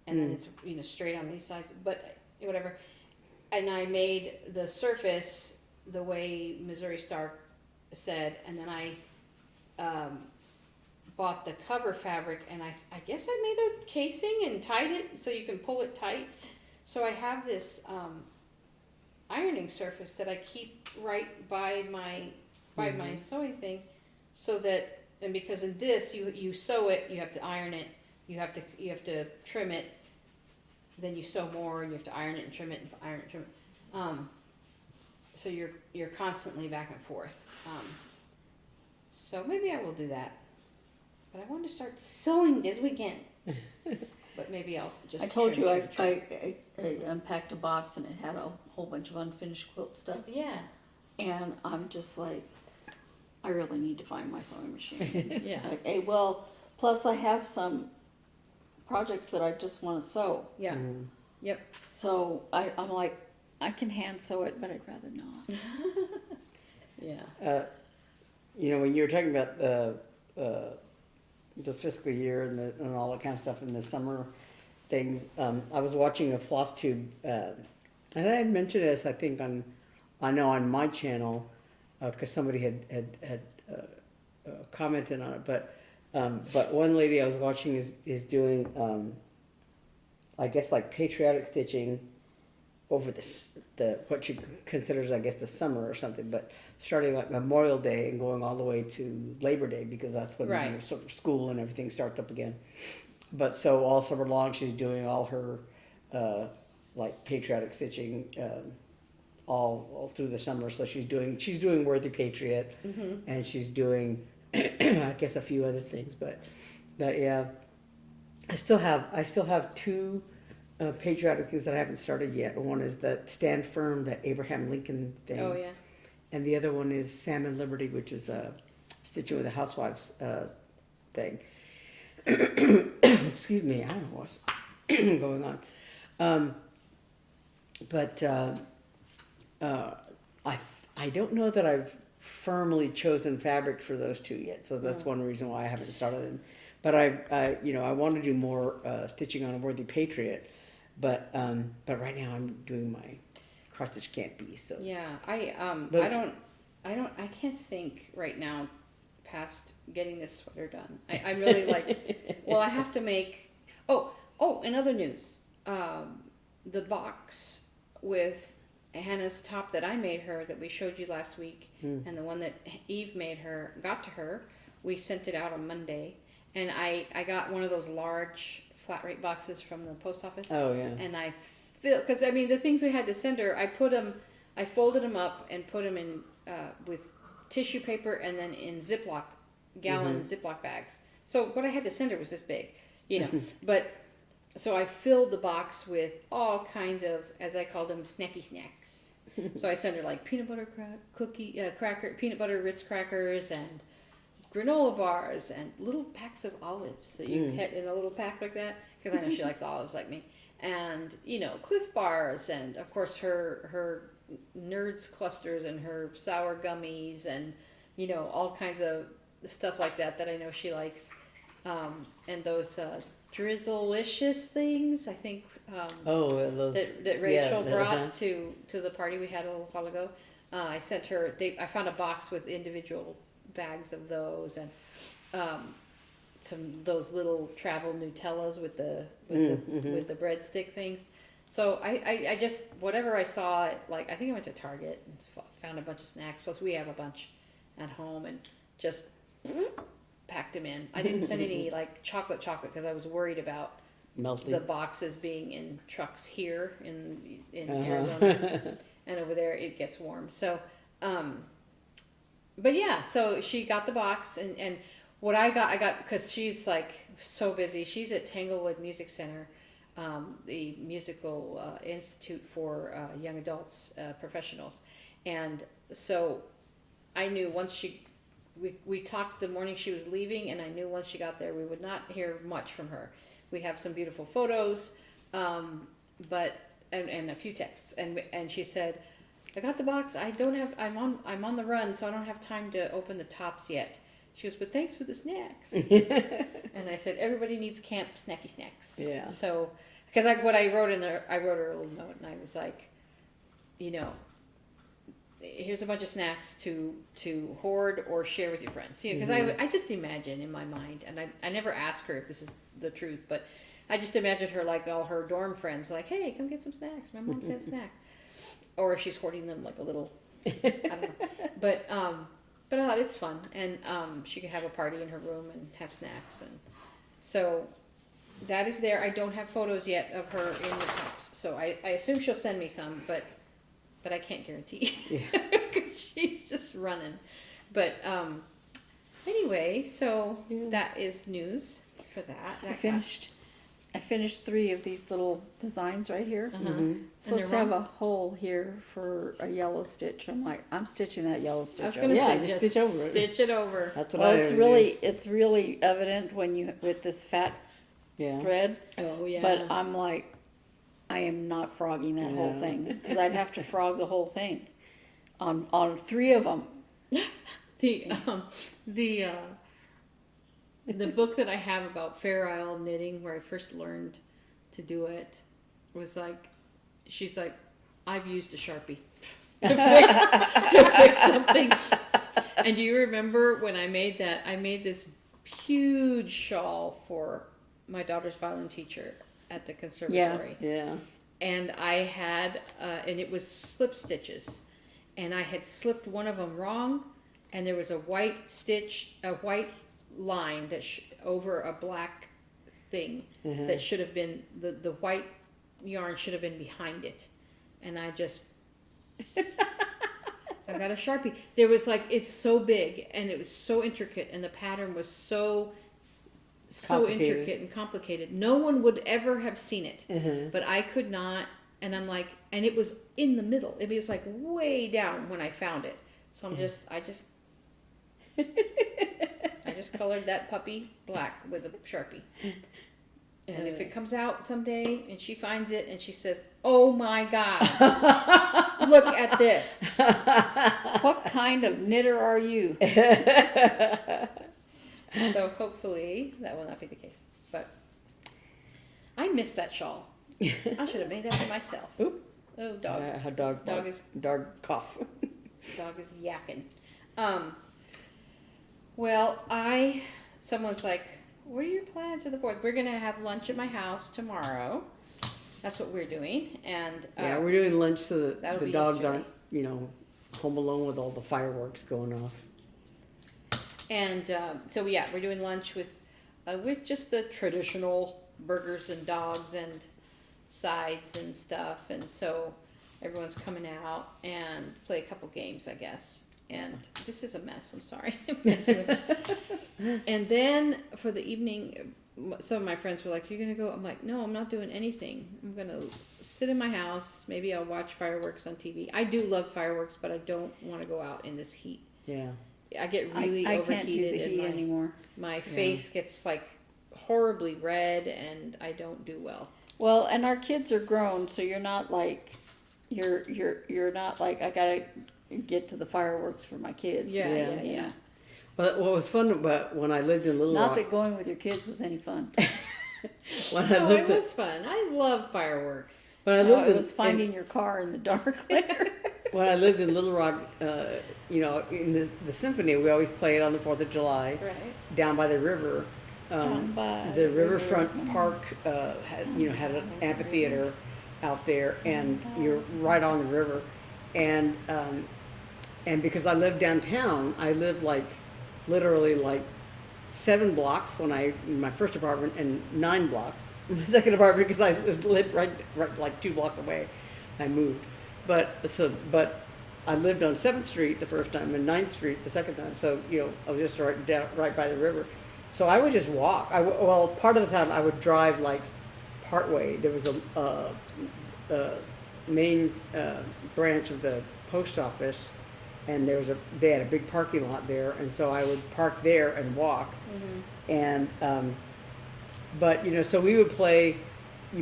and then it's straight on these sides. But whatever. And I made the surface the way Missouri Star said, and then I bought the cover fabric, and I guess I made a casing and tied it so you can pull it tight. So I have this ironing surface that I keep right by my sewing thing, so that, and because in this you sew it, you have to iron it, you have to trim it, then you sew more, and you have to iron it and trim it and iron it and trim it. So you're constantly back and forth. So maybe I will do that. But I want to start sewing this weekend. But maybe I'll just. I told trim, you trim. I unpacked a box and it had a whole bunch of unfinished quilt stuff. Yeah. And I'm just like, I really need to find my sewing machine. Yeah. Okay, well, plus I have some projects that I just want to sew. Yeah. Yep. So I'm like, I can hand sew it, but I'd rather not. Yeah. You know, when you were talking about the fiscal year and all that kind of stuff in the summer things, I was watching a Flosstube, and I had mentioned this, I think, on my channel, because somebody had commented on it, but one lady I was watching is doing, I guess, like patriotic stitching over the what she considers, I guess, the summer or something, but starting like Memorial Day and going all the way to Labor Day, because that's when Right. sort of school and everything starts up again. But so all summer long she's doing all her like patriotic stitching all through the summer. So she's doing Worthy Patriot, and she's doing I guess a few other things, but yeah, I still have two patriotic things that I haven't started yet. One is that Stand Firm, that Abraham Lincoln thing. Oh yeah. And the other one is Salmon Liberty, which is stitching with a housewives thing. Excuse me, I don't know what's going on. But I don't know that I've firmly chosen fabric for those two yet, so that's one reason why I haven't started them. But I want to do more stitching on a Worthy Patriot, but right now I'm doing my cross stitch can't be so. Yeah. But I can't think right now past getting this sweater done. I'm really like, well, I have to make. Oh, in other news, the box with Hannah's top that I made her, that we showed you last week, and the one that Eve got to her, we sent it out on Monday, and I got one of those large flat rate boxes from the post office. Oh yeah. And I because I mean the things we had to send her, I folded them up and put them in with tissue paper and then in Ziploc, gallon Ziploc bags. So what I had to send her was this big, but. So I filled the box with all kinds of, as I called them, snacky snacks. So I sent her like peanut butter peanut butter Ritz crackers, and granola bars, and little packs of olives that you get in a little pack like that, because I know she likes olives like me. And Cliff bars, and of course her Nerds clusters and her sour gummies, and all kinds of stuff like that I know she likes, and those. Drizzle-licious things, I think, those, that Rachel brought to the party we had a little while ago. I sent her. I found a box with individual bags of those, and some those little travel Nutellas with the breadstick things. So I just whatever I saw, like I think I went to Target and found a bunch of snacks. Plus we have a bunch at home, and just packed them in. I didn't send any like chocolate because I was worried about melting. the boxes being in trucks here in Arizona, and over there it gets warm. So, but yeah, so she got the box, and what I got because she's like so busy. She's at Tanglewood Music Center, the musical institute for young adults, professionals, and so I knew once we talked the morning she was leaving, and I knew once she got there we would not hear much from her. We have some beautiful photos, but a few texts, and she said, "I got the box. I'm on the run, so I don't have time to open the tops yet." She goes, "But thanks for the snacks." And I said, "Everybody needs camp snacky snacks." Yeah. So, because I wrote her a little note, and I was like, here's a bunch of snacks to hoard or share with your friends. You know, because I just imagine in my mind, and I never ask her if this is the truth, but I just imagined her like all her dorm friends, like, hey, come get some snacks. My mom sent snacks, or she's hoarding them like a little. I don't know, but it's fun, and she could have a party in her room and have snacks, and so that is there. I don't have photos yet of her in the tops, so I assume she'll send me some, but I can't guarantee because she's just running. But anyway, so that is news for that. I finished 3 of these little designs right here. It's supposed to they're have a hole here for a yellow stitch. I'm like, I'm stitching that yellow stitch. I was gonna Yeah, say just just stitch over it. Stitch it over. That's what Well, I it's always do. it's really evident when you with this fat Yeah. thread. Oh yeah. But I'm like, I am not frogging that whole No. thing because I'd have to frog the whole thing on 3 of them. The book that I have about Fair Isle knitting, where I first learned to do it, was like, she's like, I've used a Sharpie to fix something. And do you remember when I made that? I made this huge shawl for my daughter's violin teacher at the conservatory. Yeah. And I had, and it was slip stitches, and I had slipped one of them wrong, and there was a white stitch, a white line that over a black thing that should have been, the white yarn should have been behind it, and I just I got a Sharpie. There was like, it's so big and it was so intricate, and the pattern was so intricate and complicated. No one would ever have seen it, but I could not. And I'm like, and it was in the middle. It was like way down when I found it. So I just colored that puppy black with a Sharpie. And if it comes out someday and she finds it and she says, "Oh my God, look at this." What kind of knitter are you? So hopefully that will not be the case. But I miss that shawl. I should have made that for myself. Oop. Oh, dog. Her dog. Dog is cough. Dog is yakking. Well, someone's like, what are your plans for the 4th? We're going to have lunch at my house tomorrow. That's what we're doing. And Yeah, we're doing lunch so that that'll the be dogs yesterday. aren't, home alone with all the fireworks going off. And so, yeah, we're doing lunch with just the traditional burgers and dogs and sides and stuff. And so everyone's coming out and play a couple games, I guess. And this is a mess. I'm sorry. I'm messing with it. And then for the evening, some of my friends were like, "You're going to go?" I'm like, "No, I'm not doing anything. I'm going to sit in my house. Maybe I'll watch fireworks on TV." I do love fireworks, but I don't want to go out in this heat. Yeah. I get really I overheated. can't do the heat and anymore. my face gets like horribly red, and I don't do well. Well, and our kids are grown, so you're not like you're not like, I gotta get to the fireworks for my kids. Yeah. But what was fun about when I lived in Little Not Rock, that going with your kids was any fun. when I No, it lived in, was fun. I love fireworks. when I No, lived it in, was finding your car in the dark later. when I lived in Little Rock, in the symphony, we always played on the 4th of July Right. down by the river. Down by The the riverfront river. park had an amphitheater out there, and you're right on the river. And because I lived downtown, I lived literally 7 blocks in my first apartment, and 9 blocks in my second apartment, because I lived right like 2 blocks away. I moved, but I lived on 7th Street the first time and 9th Street the second time. So I was just right by the river. So I would just walk. Part of the time I would drive part way. There was a main branch of the post office, and they had a big parking lot there, and so I would park there and walk. And so we would play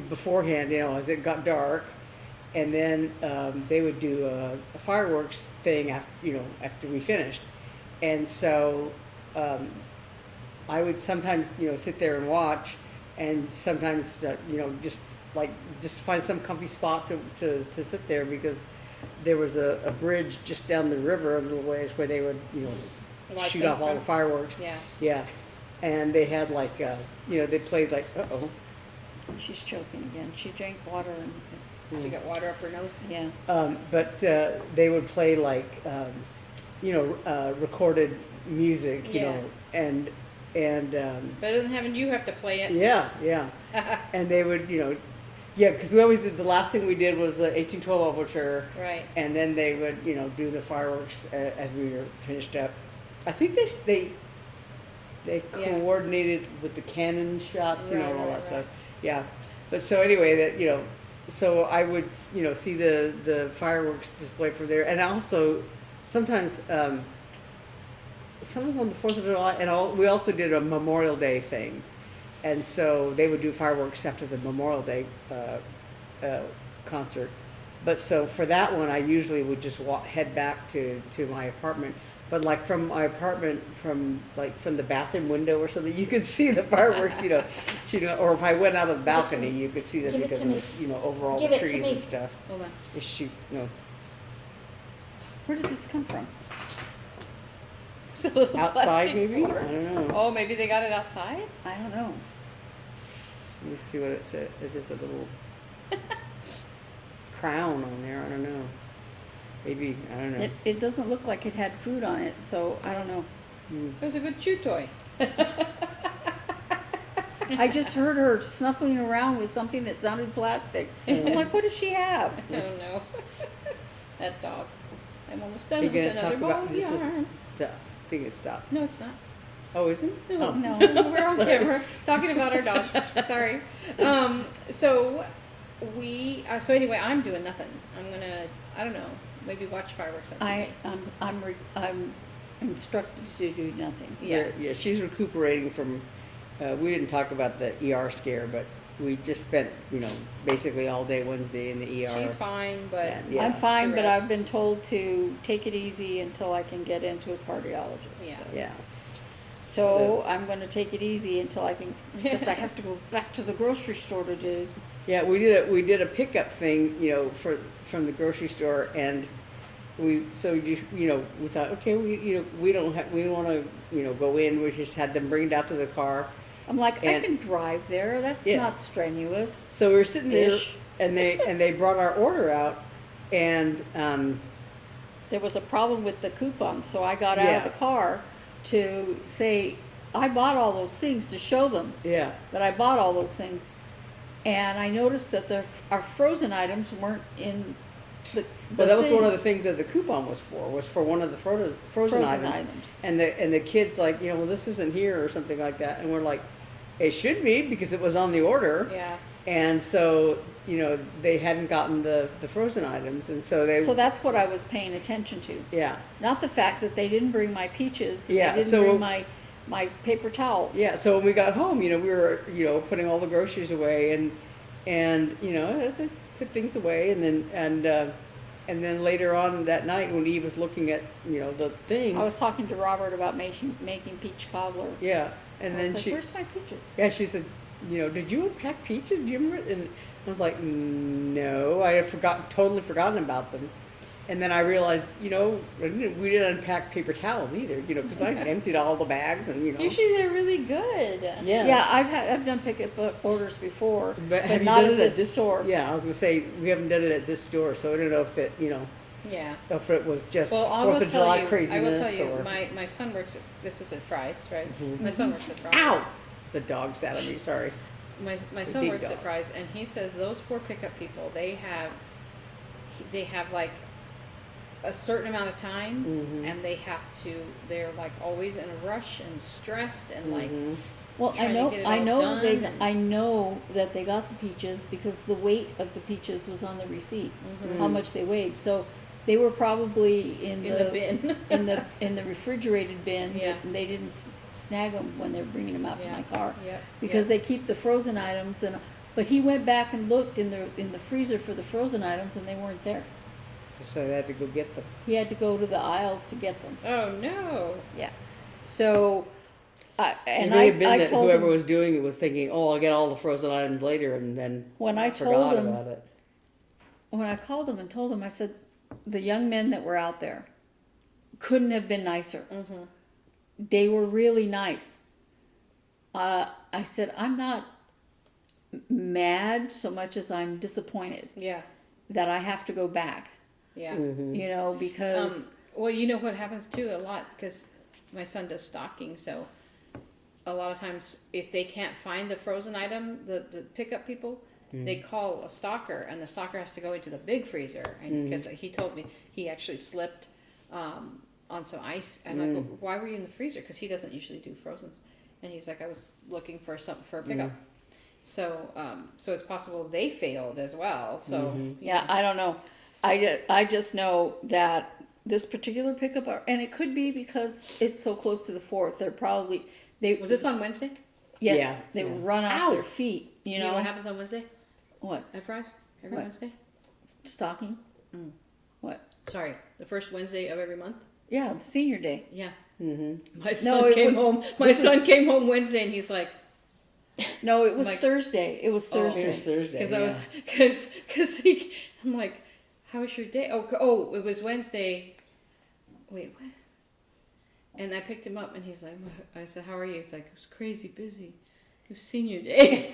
beforehand, as it got dark, and then they would do a fireworks thing after we finished. And so I would sometimes sit there and watch, and sometimes just find some comfy spot to sit there, because there was a bridge just down the river a little ways where they would, Light shoot them off all the from- fireworks. Yeah. Yeah. And they had like, they played like, She's choking again. She drank water and, She got water up her nose. yeah. But they would play like, recorded music, Yeah. and Better than having you have to play it. yeah. And they would, because we always did, the last thing we did was the 1812 overture. Right. And then they would, do the fireworks as we were finished up. I think they coordinated with the cannon shots, and all Right, that stuff. Yeah. But so anyway, so I would, see the fireworks display from there, and also sometimes on the 4th of July, and we also did a Memorial Day thing, and so they would do fireworks after the Memorial Day concert. But so for that one, I usually would just head back to my apartment. But like from my apartment, from the bathroom window or something, you could see the fireworks, or if I went out of the balcony, you could see them Give it because to it me. was, over all Give the it to trees me. and stuff. Hold on. Just shoot, Where did this come from? So the outside plastic maybe? I fork. don't know. Oh, maybe they got it outside? I don't know. Let me see what it said. It is a little crown on there. I don't know. Maybe, I don't know. It doesn't look like it had food on it, so I don't know. It was a good chew toy. I just heard her snuffling around with something that sounded plastic. I'm like, what does she have? I don't know. That dog. I'm almost done You're with gonna another talk ball about of this is yarn. the thing is stopped. No, it's not. Oh, isn't it? No, Oh. No. we're on Sorry. camera talking about our dogs. Sorry. So so anyway, I'm doing nothing. I'm gonna, I don't know, maybe watch fireworks on TV. I'm instructed to do nothing. Yeah. Yeah, she's recuperating from, we didn't talk about the ER scare, but we just spent, basically all day Wednesday in the ER. She's fine, but Yeah. I'm fine, to but rest. I've been told to take it easy until I can get into a cardiologist. Yeah. Yeah. So I'm going to take it easy until I can, except I have to go back to the grocery store to do. Yeah, we did a pickup thing, from the grocery store, and we thought, okay, we don't want to, go in. We just had them bring it out to the car. I'm like, I And- can drive there. That's Yeah. not strenuous. So we were sitting there, Ish. and they brought our order out, and There was a problem with the coupon, so I got out of Yeah. the car to say, I bought all those things, to show them yeah, that I bought all those things. And I noticed that our frozen items weren't in the well, that was thing. one of the things that the coupon was for one of the frozen items. And the kids like, well, this isn't here or something like that, and we're like, it should be because it was on the order. Yeah. And so, they hadn't gotten the frozen items, and so they So that's what I was paying attention to. yeah. Not the fact that they didn't bring my peaches, and Yeah, they didn't so- bring my paper towels. Yeah, so when we got home, we were, putting all the groceries away and put things away, and then later on that night when Eve was looking at, the things. I was talking to Robert about making peach cobbler. Yeah, and I was then like, she where's my peaches? yeah, she said, did you unpack peaches? Do you remember? And I was like, no, I had totally forgotten about them. And then I realized, we didn't unpack paper towels either, because I emptied all the bags and, Usually they're really good. Yeah. Yeah, I've done pickup orders before, But have you not done at it at this store. Yeah, I was gonna say we haven't done it at this store, so I don't know if it, Yeah. if it was just Well, I 4th will of tell July you. I craziness will tell you. or. My son works. This was at Fry's, right? Mhm. My son works at Fry's. Ow! It's a dog sat on me. Sorry. My son big works dog. at Fry's, and he says those poor pickup people. They have like a certain amount of time, Mhm. and they're like always in a rush and stressed and like. Mhm. Well, trying to get it all done and- I know that they got the peaches because the weight of the peaches was on the receipt, how much they weighed. So they were probably in In the bin. in the refrigerated bin. Yeah. And they didn't snag them when they were bringing them out to my car Yep. because they keep the frozen items. But he went back and looked in the freezer for the frozen items, and they weren't there. So they had to go get them. He had to go to the aisles to get them. Oh no. Yeah. So. It may have been I that told whoever him, was doing it was thinking, "Oh, I'll get all the frozen items later," and then when I forgot told him, about it. when I called him and told him, I said, the young men that were out there couldn't have been nicer. Mm-hmm. They were really nice. I said, I'm not mad so much as I'm disappointed Yeah. that I have to go back, Yeah. you know, because Well, you know what happens too a lot, because my son does stocking, so a lot of times if they can't find the frozen item, the pickup people, they call a stocker, and the stocker has to go into the big freezer. And because he told me he actually slipped on some ice, and I go, why were you in the freezer? Because he doesn't usually do frozens, and he's like, I was looking for something for a pickup. So so it's possible they failed as well. So yeah, I don't know. I just know that this particular pickup, and it could be because it's so close to the 4th. They're probably was this on Wednesday? Yes, Yeah, they yeah. run off Ow! their feet. You You know know what happens on Wednesday what? at Fry's every What? Wednesday? Stocking? What? Sorry, the first Wednesday of every month. Yeah, the senior day. Yeah. Mm-hmm. My son came home. My son came home Wednesday, and he's like, No, it was Like- Thursday. It was Thursday. It was Thursday. because yeah. I was, because I'm like, how was your day? Oh, it was Wednesday. Wait, what? And I picked him up, and he's like, I said, how are you? He's like, it was crazy busy. It was senior day.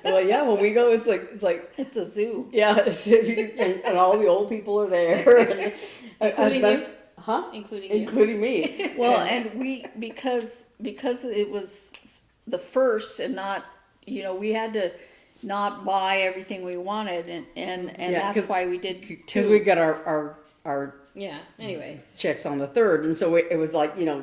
Well, yeah, when we go, it's like It's a zoo. yeah, and all the old people are there, Including you? huh? Including you. Including me. Well, and we because it was the first and not, you know, we had to not buy everything we wanted, and Yeah, that's why we did Because two. we got our Yeah. Anyway. checks on the 3rd, and so it was like, you know,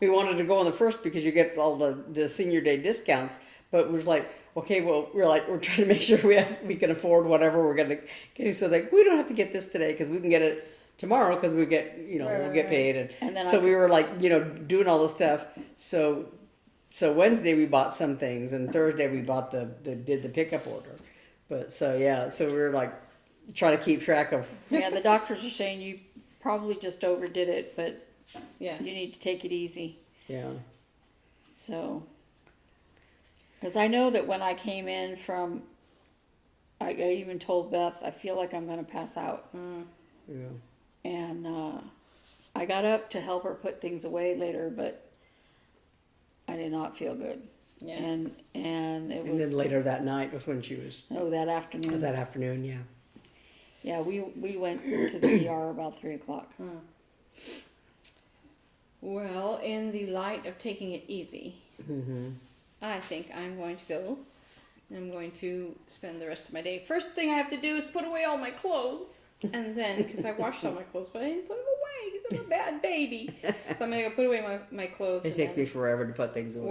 we wanted to go on the 1st because you get all the senior day discounts, but we was like, okay, well, we're trying to make sure we can afford whatever we're gonna get, so like we don't have to get this today because we can get it tomorrow because we get, you know, we'll get paid, And then so we were like, you know, doing all this stuff. So Wednesday we bought some things, and Thursday we bought did the pickup order, but so yeah, so we were like trying to keep track of. Yeah, the doctors are saying you probably just overdid it, but Yeah. you need to take it easy. Yeah. So, because I know that when I came in from, I even told Beth, I feel like I'm going to pass out. Yeah. And I got up to help her put things away later, but I did not feel good. Yeah. And it And was, then later that night was when she was that afternoon. that afternoon. Yeah. Yeah, we went to the ER about 3 o'clock. Well, in the light of taking it easy, I think I'm going to go. I'm going to spend the rest of my day. First thing I have to do is put away all my clothes. And then, because I washed all my clothes, but I didn't put them away because I'm a bad baby. So I'm going to go put away my clothes. It and takes then me forever to put things away.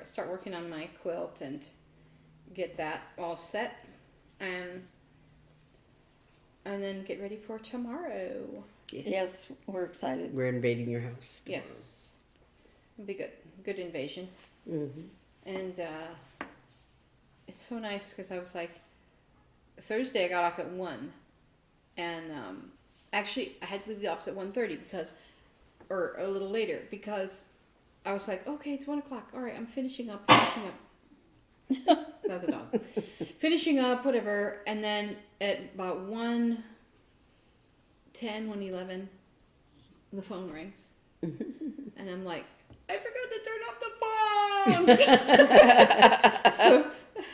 start working on my quilt and get that all set. And then get ready for tomorrow. Yes, we're excited. We're invading your house. tomorrow. Yes. It'll be good. Good invasion. Mm-hmm. And it's so nice because I was like, Thursday I got off at 1. And actually I had to leave the office at 1:30 because, or a little later, because I was like, okay, it's 1 o'clock. All right, I'm finishing up. That's a dog. Finishing up, whatever. And then at about 1:10, 1:11, the phone rings. And I'm like, I forgot to turn off the phones. So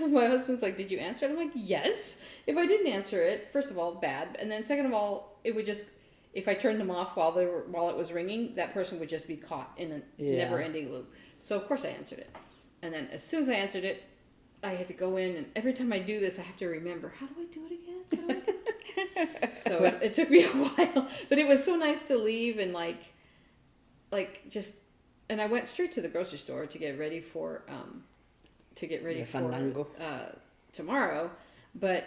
my husband's like, did you answer it? I'm like, yes. If I didn't answer it, first of all, bad. And then second of all, it would just, if I turned them off while it was ringing, that person would just be caught in a never-ending loop. So of course I answered it. And then as soon as I answered it, I had to go in, and every time I do this, I have to remember, how do I do it again? So it took me a while, but it was so nice to leave and just, and I went straight to the grocery store to get ready for fandango. Tomorrow, but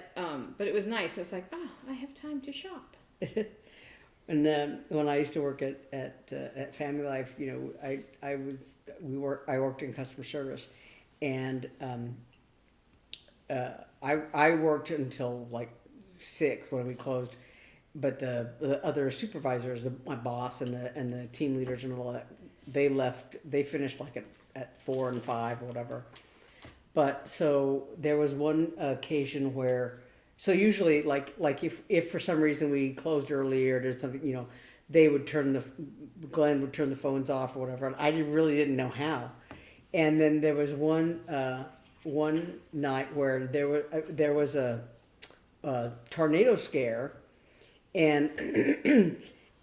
it was nice. I was like, I have time to shop. And when I used to work at Family Life, you know, I worked in customer service, and I worked until like 6 when we closed. But the other supervisors, my boss and the team leaders and all that, they left. They finished like at 4 and 5 or whatever. But so there was one occasion where So usually, like if for some reason we closed early or did something, they would Glenn would turn the phones off or whatever. And I really didn't know how. And then there was one night where there was a tornado scare, and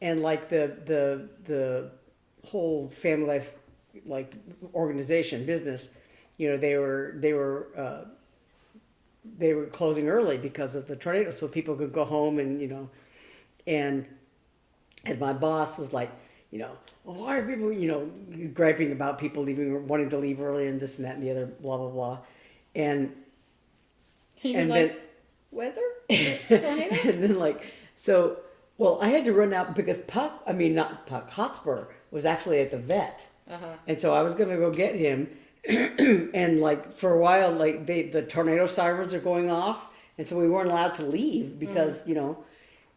and like the whole family life like organization business, they were closing early because of the tornado, so people could go home and my boss was like, why are people, griping about people wanting to leave early and this and that and the other, blah blah blah, and You're like, weather? Tornado? and then well, I had to run out because Hotspur was actually at the vet, and so I was gonna go get him. And for a while, the tornado sirens are going off, and so we weren't allowed to leave because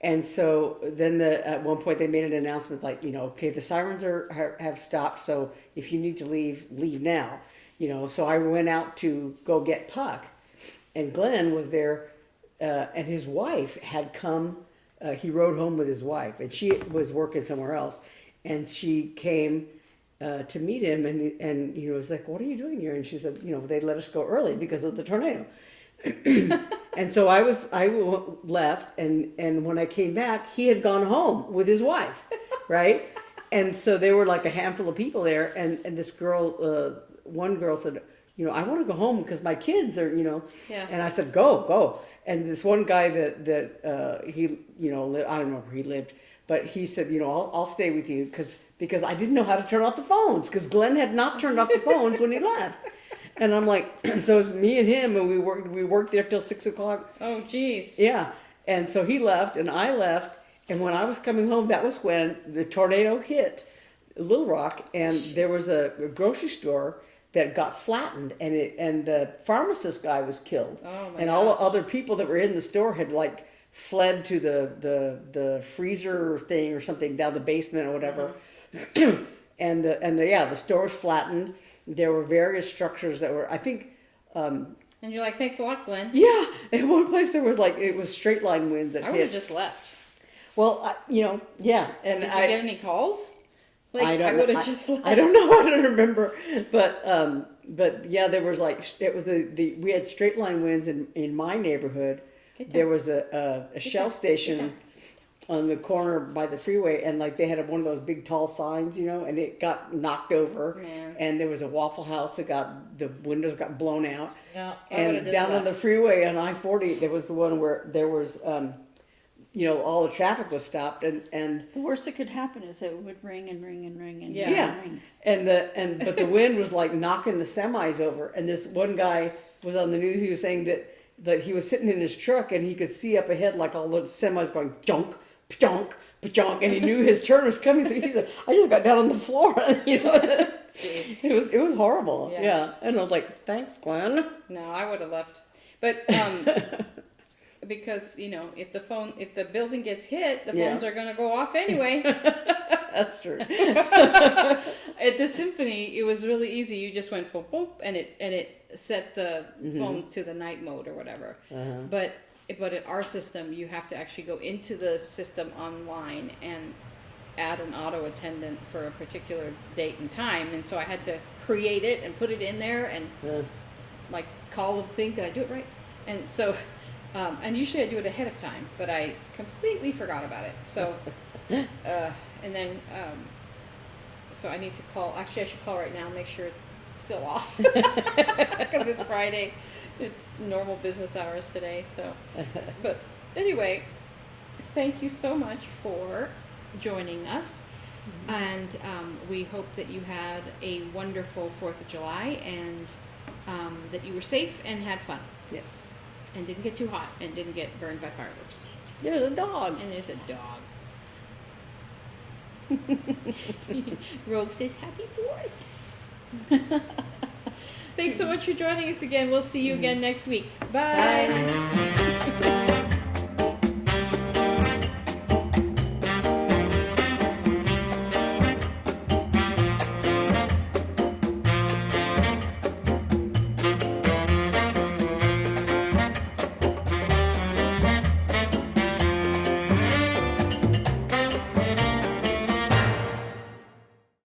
and so then at one point they made an announcement okay, the sirens have stopped, so if you need to leave now, So I went out to go get Puck, and Glenn was there, and his wife had come. He rode home with his wife, and she was working somewhere else, and she came to meet him, and he was like, "What are you doing here?" And she said, "They let us go early because of the tornado." And so I left, and when I came back, he had gone home with his wife, right? And so there were like a handful of people there, and this girl, one girl said, "I want to go home because my kids are, Yeah. And I said, "Go." And this one guy that he, I don't know where he lived. But he said, I'll stay with you because I didn't know how to turn off the phones because Glenn had not turned off the phones when he left. And I'm like, so it's me and him, and we worked there till 6 o'clock. Oh, geez. Yeah. And so he left, and I left. And when I was coming home, that was when the tornado hit Little Rock, and there was a grocery store that got flattened, and the pharmacist guy was killed. Oh, my And all the other people that were in the store had fled to the freezer thing or something down the basement or whatever, and the store was flattened. There were various structures that were, I think. And you're like, thanks a lot, Glenn. Yeah, in one place there was it was straight line winds that I would hit. have just left. Well, yeah, and Did you get any calls? I would have just left. I don't know. I don't remember, but yeah, there was it was we had straight line winds in my neighborhood. There was a Shell station on the corner by the freeway, and they had one of those big tall signs, and it got knocked over. Man. And there was a Waffle House that the windows got blown out. Yeah, and down on the freeway on I-40, there was the one where there was, all the traffic was stopped, and The worst that could happen is that it would ring and ring and ring and Yeah. ring yeah, and ring. but the wind was knocking the semis over, and this one guy was on the news. He was saying that he was sitting in his truck and he could see up ahead all the semis going junk, junk, junk, and he knew his turn was coming. So he said, "I just got down on the floor." Jeez. It was horrible. Yeah. Yeah, and I was like, "Thanks, Glenn." No, I would have left. But because if the building gets hit, the phones are going to go off anyway. That's true. At the symphony, it was really easy. You just went boom boom, and it set the phone to the night mode or whatever. But in our system, you have to actually go into the system online and add an auto attendant for a particular date and time. And so I had to create it and put it in there and call the thing. Did I do it right? And so. And usually I do it ahead of time, but I completely forgot about it. So, and then, so I need to call. Actually, I should call right now and make sure it's still off because it's Friday. It's normal business hours today. So, but anyway, thank you so much for joining us, and we hope that you had a wonderful 4th of July and that you were safe and had fun. Yes. And didn't get too hot and didn't get burned by fireworks. There's a dog. And there's a dog. Rogue says happy 4th. Thanks so much for joining us again. We'll see you again next week. Bye. Bye.